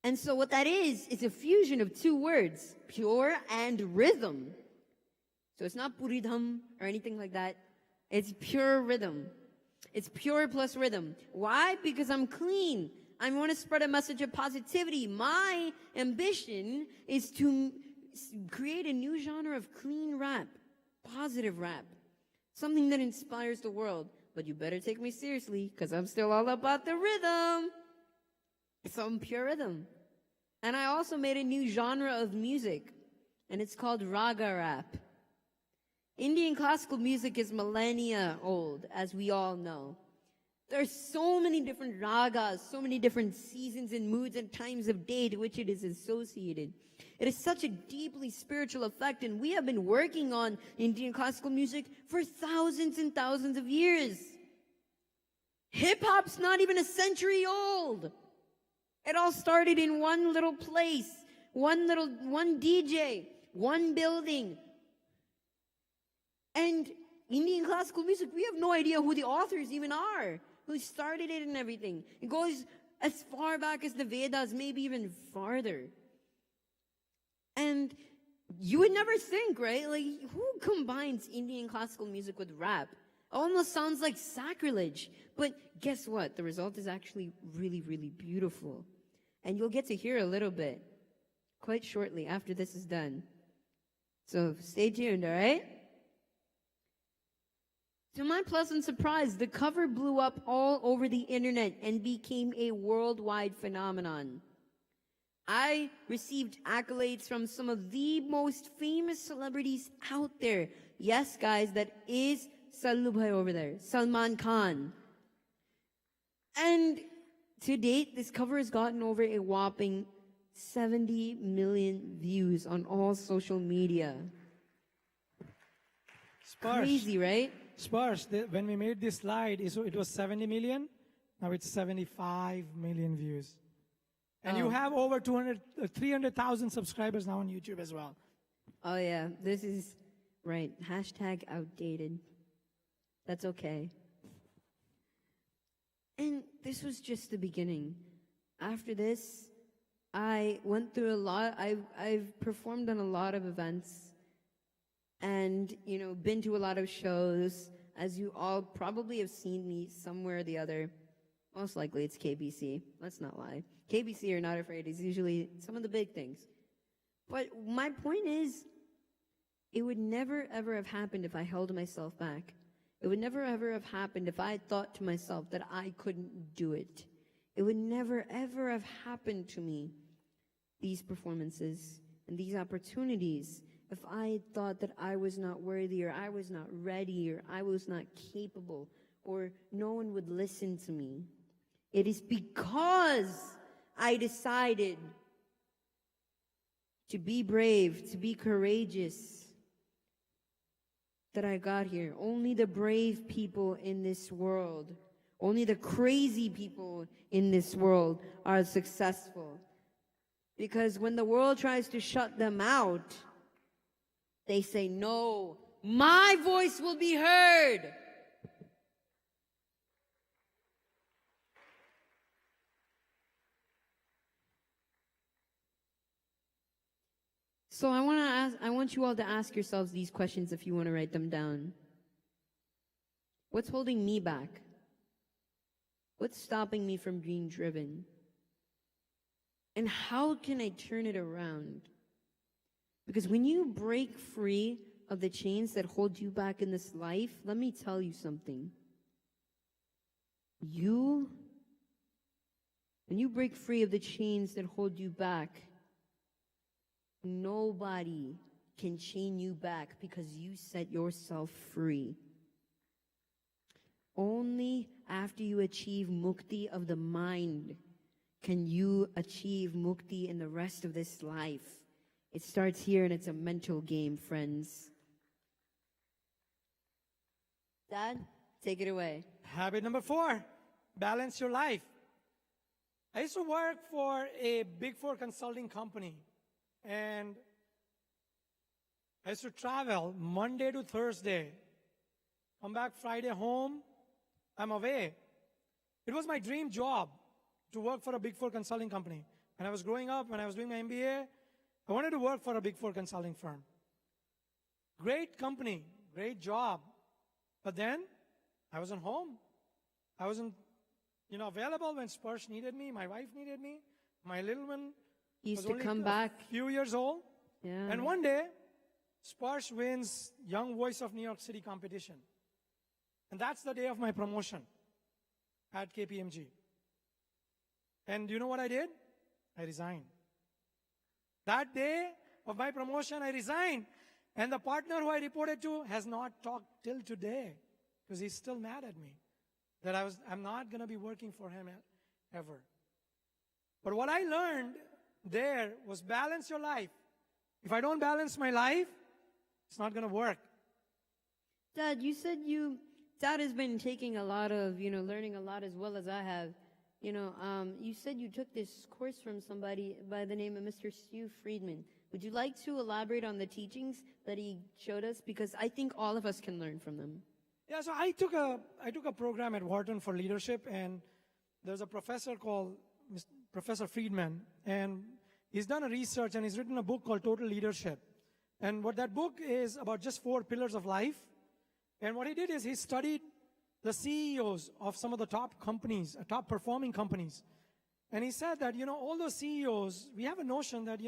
And so what that is a fusion of 2 words, pure and rhythm. So it's not puridham or anything like that. It's pure rhythm. It's pure plus rhythm. Why? Because I'm clean. I want to spread a message of positivity. My ambition is to create a new genre of clean rap, positive rap, something that inspires the world. But you better take me seriously because I'm still all about the rhythm. So I'm pure rhythm. And I also made a new genre of music, and it's called raga rap. Indian classical music is millennia old, as we all know. There's so many different ragas, so many different seasons and moods and times of day to which it is associated. It is such a deeply spiritual effect, and we have been working on Indian classical music for thousands and thousands of years. Hip-hop's not even a century old. It all started in one little place, one DJ, one building. And Indian classical music, we have no idea who the authors even are, who started it and everything. It goes as far back as the Vedas, maybe even farther. And you would never think, right? Like, who combines Indian classical music with rap? Almost sounds like sacrilege. But guess what? The result is actually really, really beautiful. And you'll get to hear a little bit quite shortly after this is done. So stay tuned, all right? To my pleasant surprise, the cover blew up all over the internet and became a worldwide phenomenon. I received accolades from some of the most famous celebrities out there. Yes, guys, that is Sallu Bhai over there, Salman Khan. And To date, this cover has gotten over a whopping 70 million views on all social media. Crazy, right? Sparsh, when we made this slide, it was 70 million. Now it's 75 million views. And you have over 300,000 subscribers now on YouTube as well. Oh yeah, this is right. Hashtag outdated. That's okay. And this was just the beginning. After this, I went through a lot. I've performed on a lot of events and, you know, been to a lot of shows. As you all probably have seen me somewhere or the other. Most likely it's KBC. Let's not lie. KBC or Not Afraid is usually some of the big things. But my point is, it would never ever have happened if I held myself back. It would never ever have happened if I thought to myself that I couldn't do it. It would never ever have happened to me, these performances and these opportunities, if I thought that I was not worthy or I was not ready or I was not capable or no one would listen to me. It is because I decided to be brave, to be courageous, that I got here. Only the brave people in this world, only the crazy people in this world are successful. Because when the world tries to shut them out, they say, no, my voice will be heard. So I want you all to ask yourselves these questions if you want to write them down. What's holding me back? What's stopping me from being driven? And how can I turn it around? Because when you break free of the chains that hold you back in this life, let me tell you something. When you break free of the chains that hold you back, nobody can chain you back because you set yourself free. Only after you achieve mukti of the mind can you achieve mukti in the rest of this life. It starts here and it's a mental game, friends. Dad, take it away. Habit number 4, balance your life. I used to work for a Big 4 consulting company. And I used to travel Monday to Thursday. Come back Friday home, I'm away. It was my dream job to work for a Big 4 consulting company. When I was growing up, when I was doing my MBA, I wanted to work for a Big 4 consulting firm. Great company, great job. But then I wasn't home. I wasn't, available when Sparsh needed me, my wife needed me, my little one Used was to only come a back. few years old. Yeah. And one day, Sparsh wins Young Voice of New York City competition. And that's the day of my promotion at KPMG. And you know what I did? I resigned. That day of my promotion, I resigned. And the partner who I reported to has not talked till today because he's still mad at me that I'm not going to be working for him ever. But what I learned there was balance your life. If I don't balance my life, it's not going to work. Dad, you said Dad has been taking a lot of, learning a lot as well as I have. You said you took this course from somebody by the name of Mr. Stu Friedman. Would you like to elaborate on the teachings that he showed us? Because I think all of us can learn from them. Yeah, so I took a program at Wharton for leadership, and there's a professor called Professor Friedman, and he's done a research and he's written a book called Total Leadership. And what that book is about, just 4 pillars of life. And what he did is he studied the CEOs of some of the top companies, top performing companies. And he said that, all those CEOs, we have a notion that,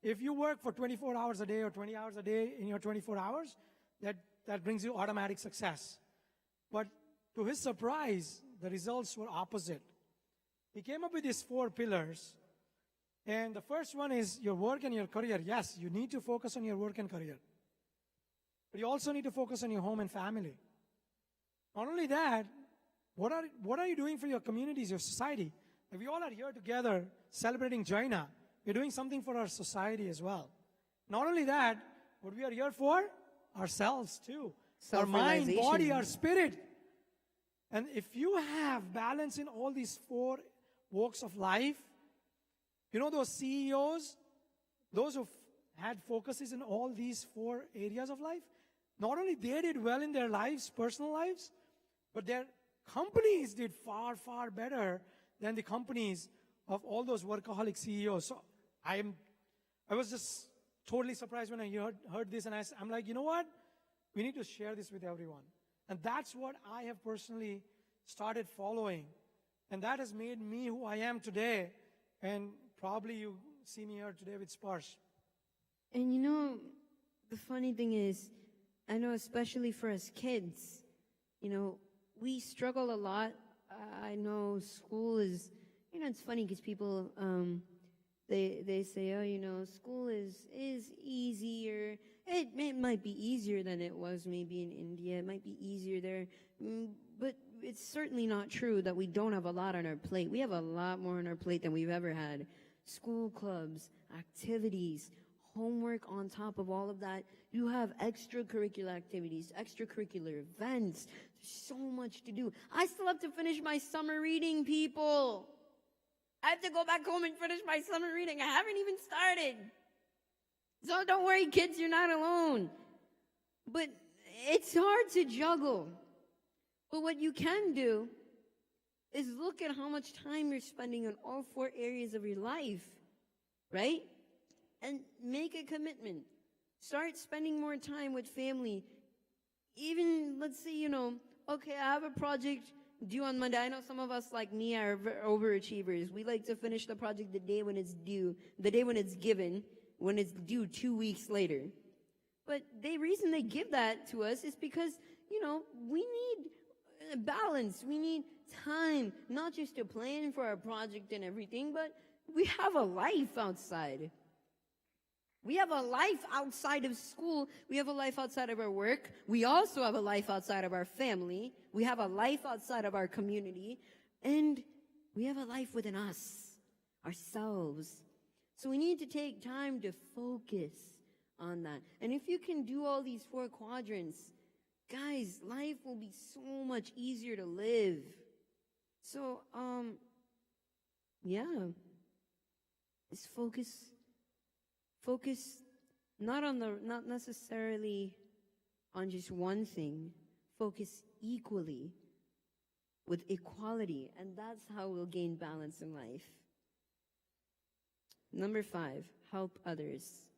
if you work for 24 hours a day or 20 hours a day in your 24 hours, that brings you automatic success. But to his surprise, the results were opposite. He came up with these 4 pillars. And the first one is your work and your career. Yes, you need to focus on your work and career. But you also need to focus on your home and family. Not only that, what are you doing for your communities, your society? We all are here together celebrating Jaina. We're doing something for our society as well. Not only that, what we are here for? Ourselves too. Our mind, Self-realization. body, our spirit. And if you have balance in all these four walks of life, you know those CEOs, those who had focuses in all these four areas of life, not only they did well in their lives, personal lives, but their companies did far, far better than the companies of all those workaholic CEOs. So I was just totally surprised when I heard this, and I'm like, you know what? We need to share this with everyone. And that's what I have personally started following. And that has made me who I am today. And probably you see me here today with Sparsh. And you know, the funny thing is, I know especially for us kids, you know, we struggle a lot. I know school is, you know, it's funny because people, they say, oh, you know, school is easier. It might be easier than it was maybe in India. It might be easier there. But it's certainly not true that we don't have a lot on our plate. We have a lot more on our plate than we've ever had. School clubs, activities, homework on top of all of that. You have extracurricular activities, extracurricular events. There's so much to do. I still have to finish my summer reading, people. I have to go back home and finish my summer reading. I haven't even started. So don't worry, kids, you're not alone. But it's hard to juggle. But what you can do is look at how much time you're spending on all four areas of your life, right? And make a commitment. Start spending more time with family. Even, let's say, you know, okay, I have a project due on Monday. I know some of us, like me, are overachievers. We like to finish the project the day when it's due, the day when it's given, when it's due 2 weeks later. But the reason they give that to us is because, you know, we need balance. We need time, not just to plan for our project and everything, but we have a life outside. We have a life outside of school. We have a life outside of our work. We also have a life outside of our family. We have a life outside of our community. And we have a life within us, ourselves. So we need to take time to focus on that. And if you can do all these four quadrants, guys, life will be so much easier to live. So, yeah. Just focus not necessarily on just one thing. Focus equally with equality, and that's how we'll gain balance in life. Number 5, help others.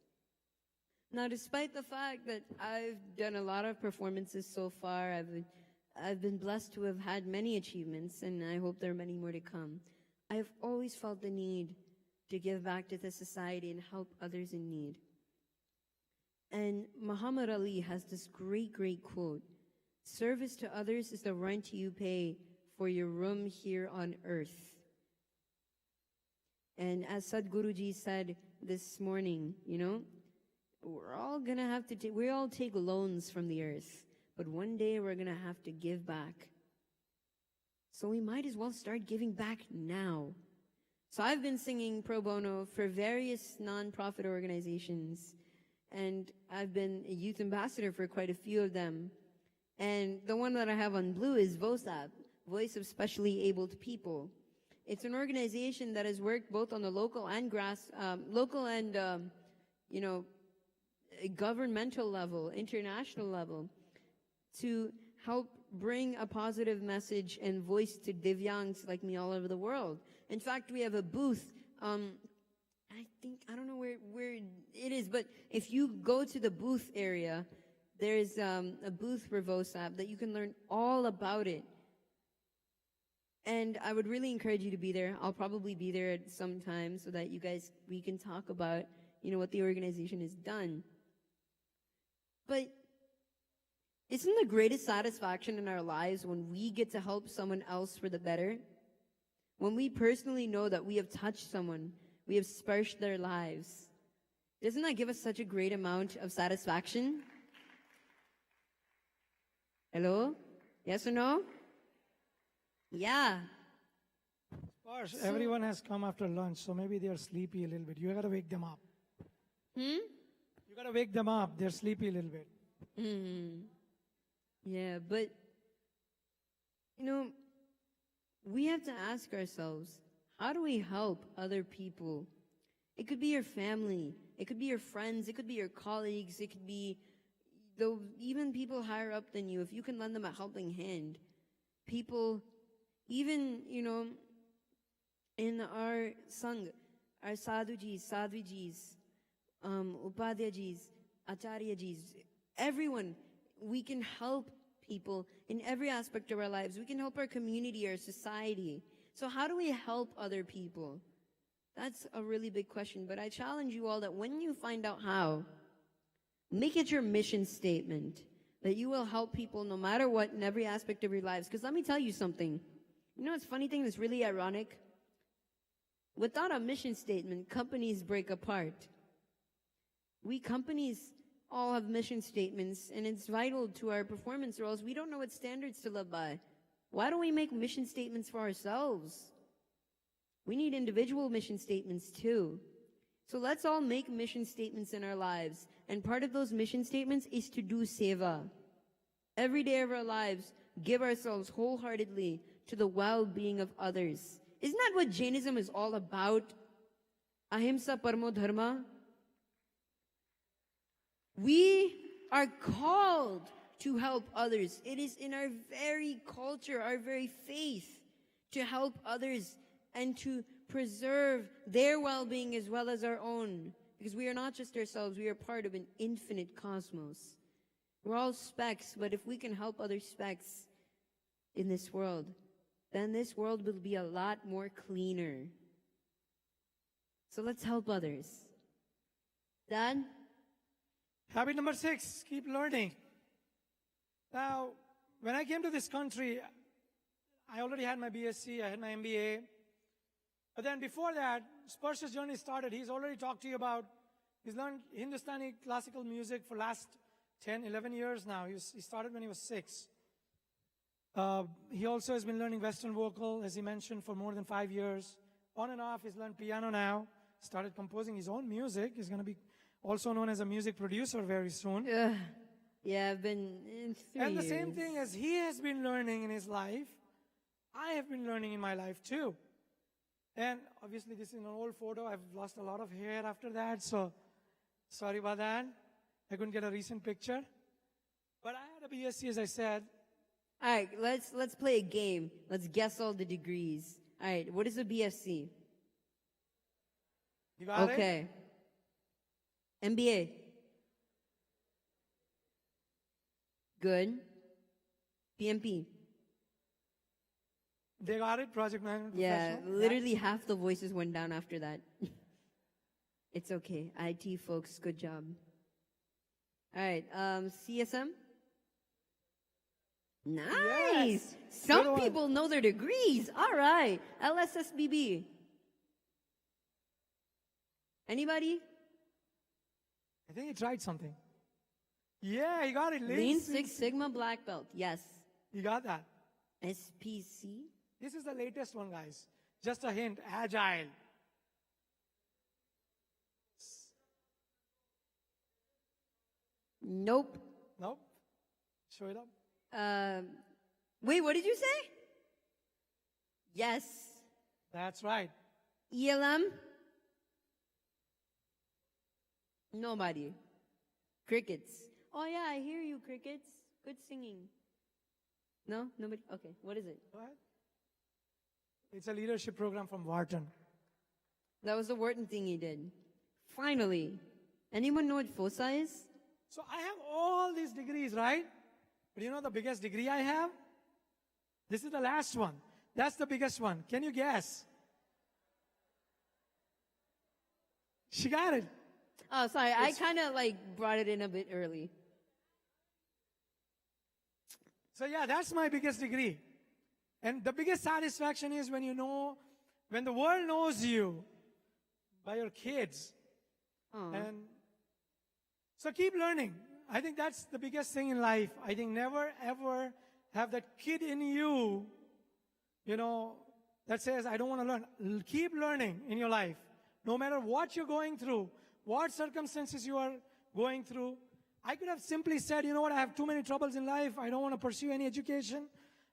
Now, despite the fact that I've done a lot of performances so far, I've been blessed to have had many achievements, and I hope there are many more to come. I've always felt the need to give back to the society and help others in need. And Muhammad Ali has this great, great quote: "Service to others is the rent you pay for your room here on earth." And as Sadhguruji said this morning, you know, we're all gonna have to we all take loans from the earth, but one day we're gonna have to give back. So we might as well start giving back now. So I've been singing pro bono for various nonprofit organizations, and I've been a youth ambassador for quite a few of them. And the one that I have on blue is VOSAP, Voice of Specially Abled People. It's an organization that has worked both on the local and governmental level, international level, to help bring a positive message and voice to Divyangs like me all over the world. In fact, we have a booth. I don't know where it is, but if you go to the booth area, there's a booth for VOSAP that you can learn all about it. And I would really encourage you to be there. I'll probably be there at some time so that we can talk about, what the organization has done. But isn't the greatest satisfaction in our lives when we get to help someone else for the better? When we personally know that we have touched someone, we have sparshed their lives. Doesn't that give us such a great amount of satisfaction? Hello? Yes or no? Yeah. Gosh, everyone has come after lunch, so maybe they're sleepy a little bit. You gotta wake them up. Hmm? You gotta wake them up. They're sleepy a little bit. Yeah, but, you know, we have to ask ourselves, how do we help other people? It could be your family, it could be your friends, it could be your colleagues, it could be even people higher up than you. If you can lend them a helping hand, people, even, you know, in our Sangh, our Sadhujis, Sadhvijis, Upadhyajis, Acharyajis, everyone, we can help people in every aspect of our lives. We can help our community, our society. So how do we help other people? That's a really big question, but I challenge you all that when you find out how, make it your mission statement that you will help people no matter what in every aspect of your lives. Because let me tell you something. You know, it's a funny thing that's really ironic. Without a mission statement, companies break apart. We companies all have mission statements, and it's vital to our performance, or else we don't know what standards to live by. Why don't we make mission statements for ourselves? We need individual mission statements too. So let's all make mission statements in our lives. And part of those mission statements is to do seva. Every day of our lives, give ourselves wholeheartedly to the well-being of others. Isn't that what Jainism is all about? Ahimsa paramo dharma. We are called to help others. It is in our very culture, our very faith, to help others and to preserve their well-being as well as our own. Because we are not just ourselves, we are part of an infinite cosmos. We're all specks, but if we can help other specks in this world, then this world will be a lot more cleaner. So let's help others. Dad? Habit number 6, keep learning. Now, when I came to this country, I already had my BSc, I had my MBA. But then before that, Sparsh's journey started. He's already talked to you about, he's learned Hindustani classical music for last 10, 11 years now. He started when he was 6. He also has been learning Western vocal, as he mentioned, for more than 5 years. On and off, he's learned piano now, started composing his own music. He's going to be also known as a music producer very soon. Yeah, I've been in 3 And the years. same thing as he has been learning in his life, I have been learning in my life too. And obviously this is an old photo. I've lost a lot of hair after that, so sorry about that. I couldn't get a recent picture. But I had a BSc, as I said. All right, let's play a game. Let's guess all the degrees. All right, what is a BSc? You got it? Okay. MBA. Good. PMP. They got it, project management Yeah, professional. literally half the voices went down after that. It's okay. IT folks, good job. All right, CSM? Nice. Yes. Some Good one. people know their degrees. All right. LSSBB. Anybody? I think he tried something. Yeah, you got it. Lean Six Sigma Black Belt. Yes. You got that. SPC? This is the latest one, guys. Just a hint, agile. Nope. Nope. Show it up. Wait, what did you say? Yes. That's right. ELM? Nobody. Crickets. Oh yeah, I hear you, crickets. Good singing. No? Nobody? Okay, what is it? What? It's a leadership program from Wharton. That was the Wharton thing he did. Finally. Anyone know what FOSA is? So I have all these degrees, right? But you know the biggest degree I have? This is the last one. That's the biggest one. Can you guess? She got it. Oh, sorry, I kind of like brought it in a bit early. So yeah, that's my biggest degree. And the biggest satisfaction is when you know, when the world knows you by your kids. And so keep learning. I think that's the biggest thing in life. I think never ever have that kid in you, you know, that says, I don't want to learn. Keep learning in your life. No matter what you're going through, what circumstances you are going through. I could have simply said, you know what, I have too many troubles in life. I don't want to pursue any education.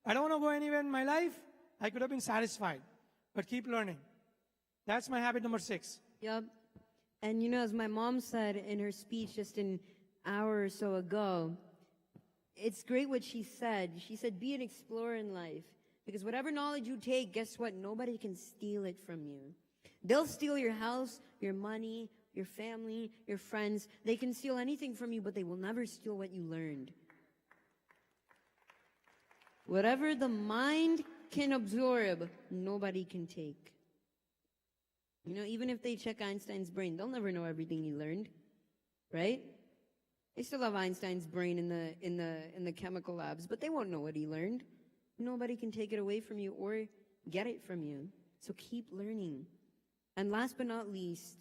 I don't want to go anywhere in my life. I could have been satisfied. But keep learning. That's my habit number 6. Yep. And you know, as my mom said in her speech just an hour or so ago, it's great what she said. She said, be an explorer in life. Because whatever knowledge you take, guess what? Nobody can steal it from you. They'll steal your house, your money, your family, your friends. They can steal anything from you, but they will never steal what you learned. Whatever the mind can absorb, nobody can take. You know, even if they check Einstein's brain, they'll never know everything he learned, right? They still have Einstein's brain in the chemical labs, but they won't know what he learned. Nobody can take it away from you or get it from you. So keep learning. And last but not least,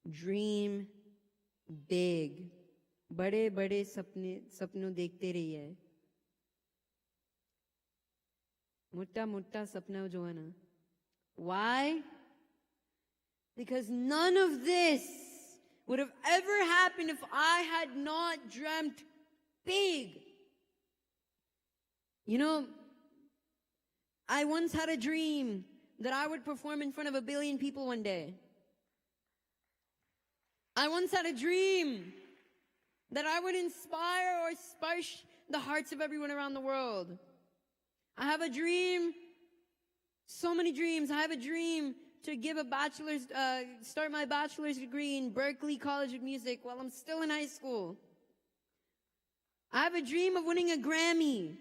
dream big. बड़े बड़े सपनों देखते रहिए. मोटा मोटा सपना जो है ना. Why? Because none of this would have ever happened if I had not dreamt big. You know, I once had a dream that I would perform in front of 1 billion people one day. I once had a dream that I would inspire or sparsh the hearts of everyone around the world. I have a dream, so many dreams. I have a dream to give start my bachelor's degree in Berklee College of Music while I'm still in high school. I have a dream of winning a Grammy.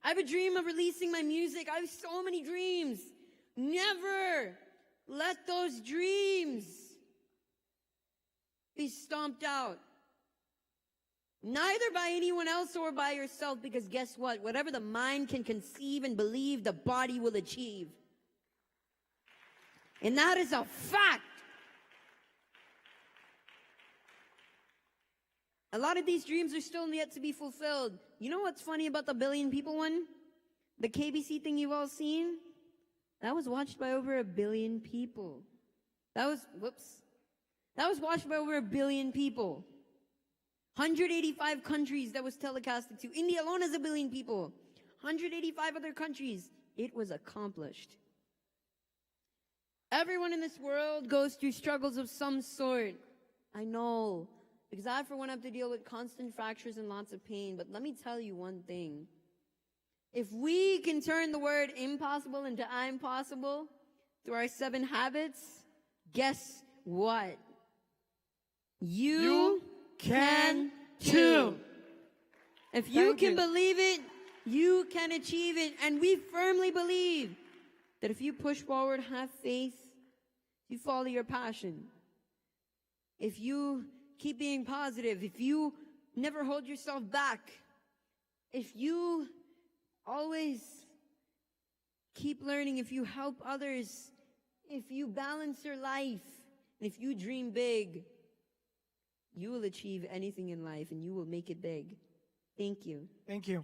I have a dream of releasing my music. I have so many dreams. Never let those dreams be stomped out. Neither by anyone else or by yourself, because guess what? Whatever the mind can conceive and believe, the body will achieve. And that is a fact. A lot of these dreams are still yet to be fulfilled. You know what's funny about the 1 billion people one? The KBC thing you've all seen? That was watched by over 1 billion people. That was watched by over 1 billion people. 185 countries that was telecasted to. India alone has 1 billion people. 185 other countries. It was accomplished. Everyone in this world goes through struggles of some sort. I know. Because I, for one, have to deal with constant fractures and lots of pain. But let me tell you one thing. If we can turn the word impossible into I'm possible through our 7 habits, guess what? You can too. If you can believe it, you can achieve it. And we firmly believe that if you push forward, have faith, if you follow your passion, if you keep being positive, if you never hold yourself back, if you always keep learning, if you help others, if you balance your life, and if you dream big, you will achieve anything in life and you will make it big. Thank you. Thank you.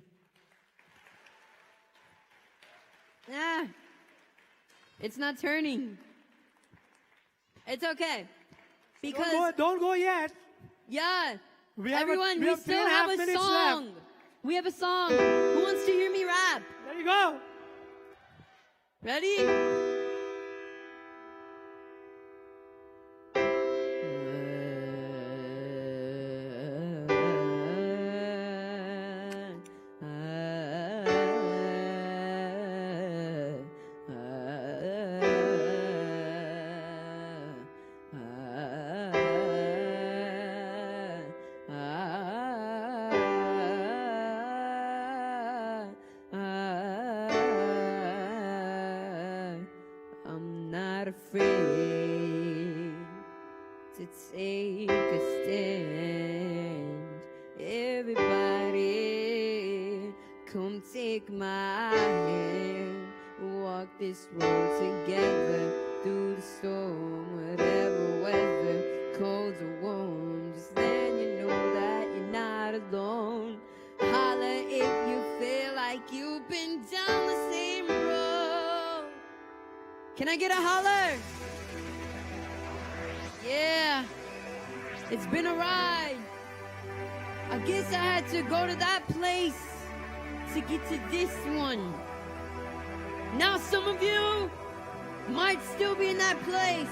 It's not turning. It's okay. Because don't go yet. Yeah. We have everyone, we still have a song. Left. We have a song. Who wants to hear me rap? There you go. Ready? Afraid to take a stand. Everybody, come take my hand. Walk this road together through the storm, whatever weather, cold or warm. Just then you know that you're not alone. Holla if you feel like you've been down the same road. Can I get a holler? Yeah, it's been a ride. I guess I had to go to that place to get to this one. Now some of you might still be in that place.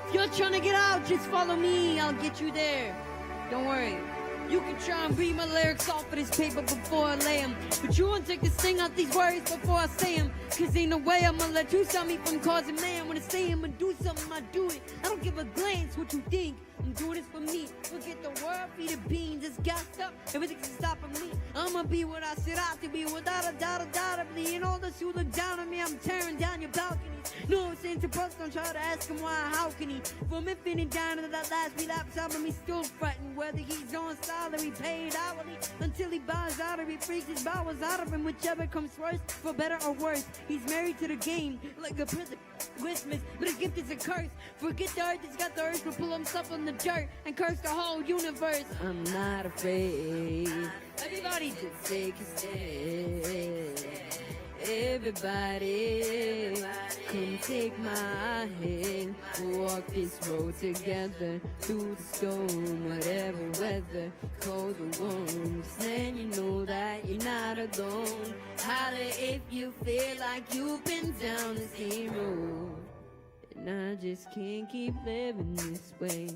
If you're trying to get out, just follow me. I'll get you there. Don't worry. You can try and read my lyrics off of this paper before I lay 'em. But you won't take the sting out these words before I say 'em. Cause ain't no way I'ma let you stop me from causing man. When I say I'ma do something, I do it. I don't give a glance what you think. I'm doing this for me. Forget the world, feed the beans. It's gassed up. Everything's stopping me. I'ma be what I set out to be without a doubt, undoubtedly. And all those who look down on me, I'm tearing down your balconies. No, it's interposed, don't try to ask him why, how can he? From infinite down to that last relapse out of me, still fretting. Whether he's on salary, paid hourly, until he bows out or he freaks his bowels out of him, whichever comes first, for better or worse. He's married to the game, like a prison Christmas, but a gift is a curse. Forget the earth, he's got the earth to pull himself on the dirt and curse the whole universe. I'm not afraid. Everybody just take a step. Everybody, come take my hand. We'll walk this road together through the storm, whatever weather, cold or warm. Just then you know that you're not alone. Holler if you feel like you've been down the same road. And I just can't keep living this way.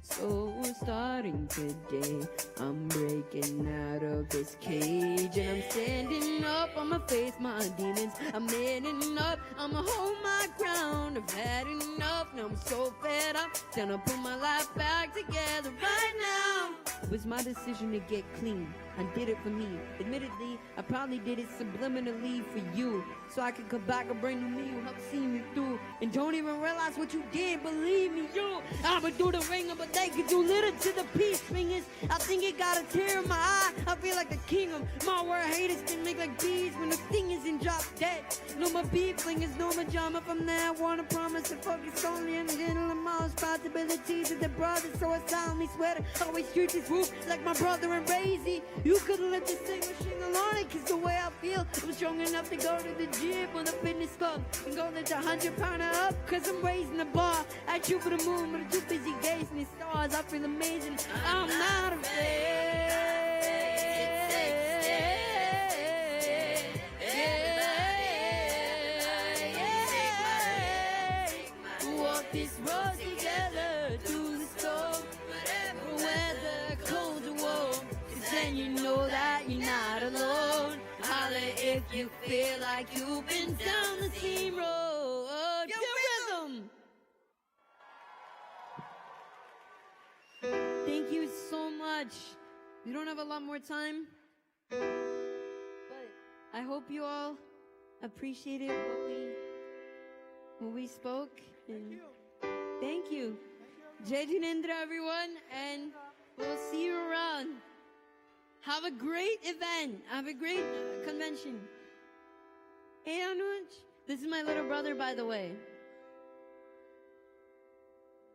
So starting today, I'm breaking out of this cage and I'm standing up. I'ma face my demons. I'm manning up. I'ma hold my ground. I've had enough. Now I'm so fed up. Time to put my life back together right now. It was my decision to get clean. I did it for me. Admittedly, I probably did it subliminally for you, so I could come back a brand new me who helped see me through. And don't even realize what you did. Believe me, you. I'ma do the ringer, but they could do little to the peace fingers. I think it got a tear in my eye. I feel like the king of my word. Haters can make like bees when the thing is in drop dead. No more beef flingers, no more drama. From there, I wanna promise to focus only on handling my responsibilities of the brothers. So I solemnly swear to always treat this roof like my brother and Razy. You couldn't let this single shingle on it, cause the way I feel, I'm strong enough to go to the gym or the fitness club and go lift 100-pounder up, cause I'm raising the bar at you for the moon, but I'm too busy gazing at stars. I feel amazing. I'm not afraid. Walk this road together through the storm, whatever weather, cold or warm. Then you know that you're not alone. Holler if you feel like you've been down the same road. Get rhythm! Thank you so much. We don't have a lot more time, but I hope you all appreciated what we spoke. And thank you. Jai Jinendra, everyone, and we'll see you around. Have a great event. Have a great convention. Hey, Anuj. This is my little brother, by the way.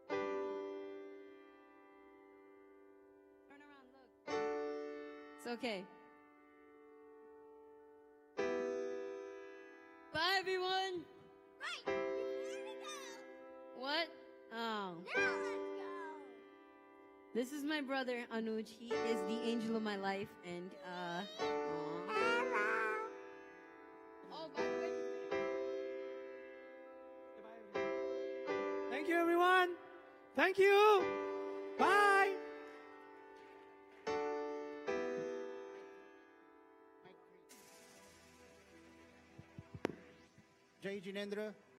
Turn around, look. It's okay. Bye, everyone. Right, here we go. What? Oh. Now let's go. This is my brother, Anuj. He is the angel of my life, and, Oh, by the way. Thank you, everyone. Thank you. Bye. Jai Jinendra.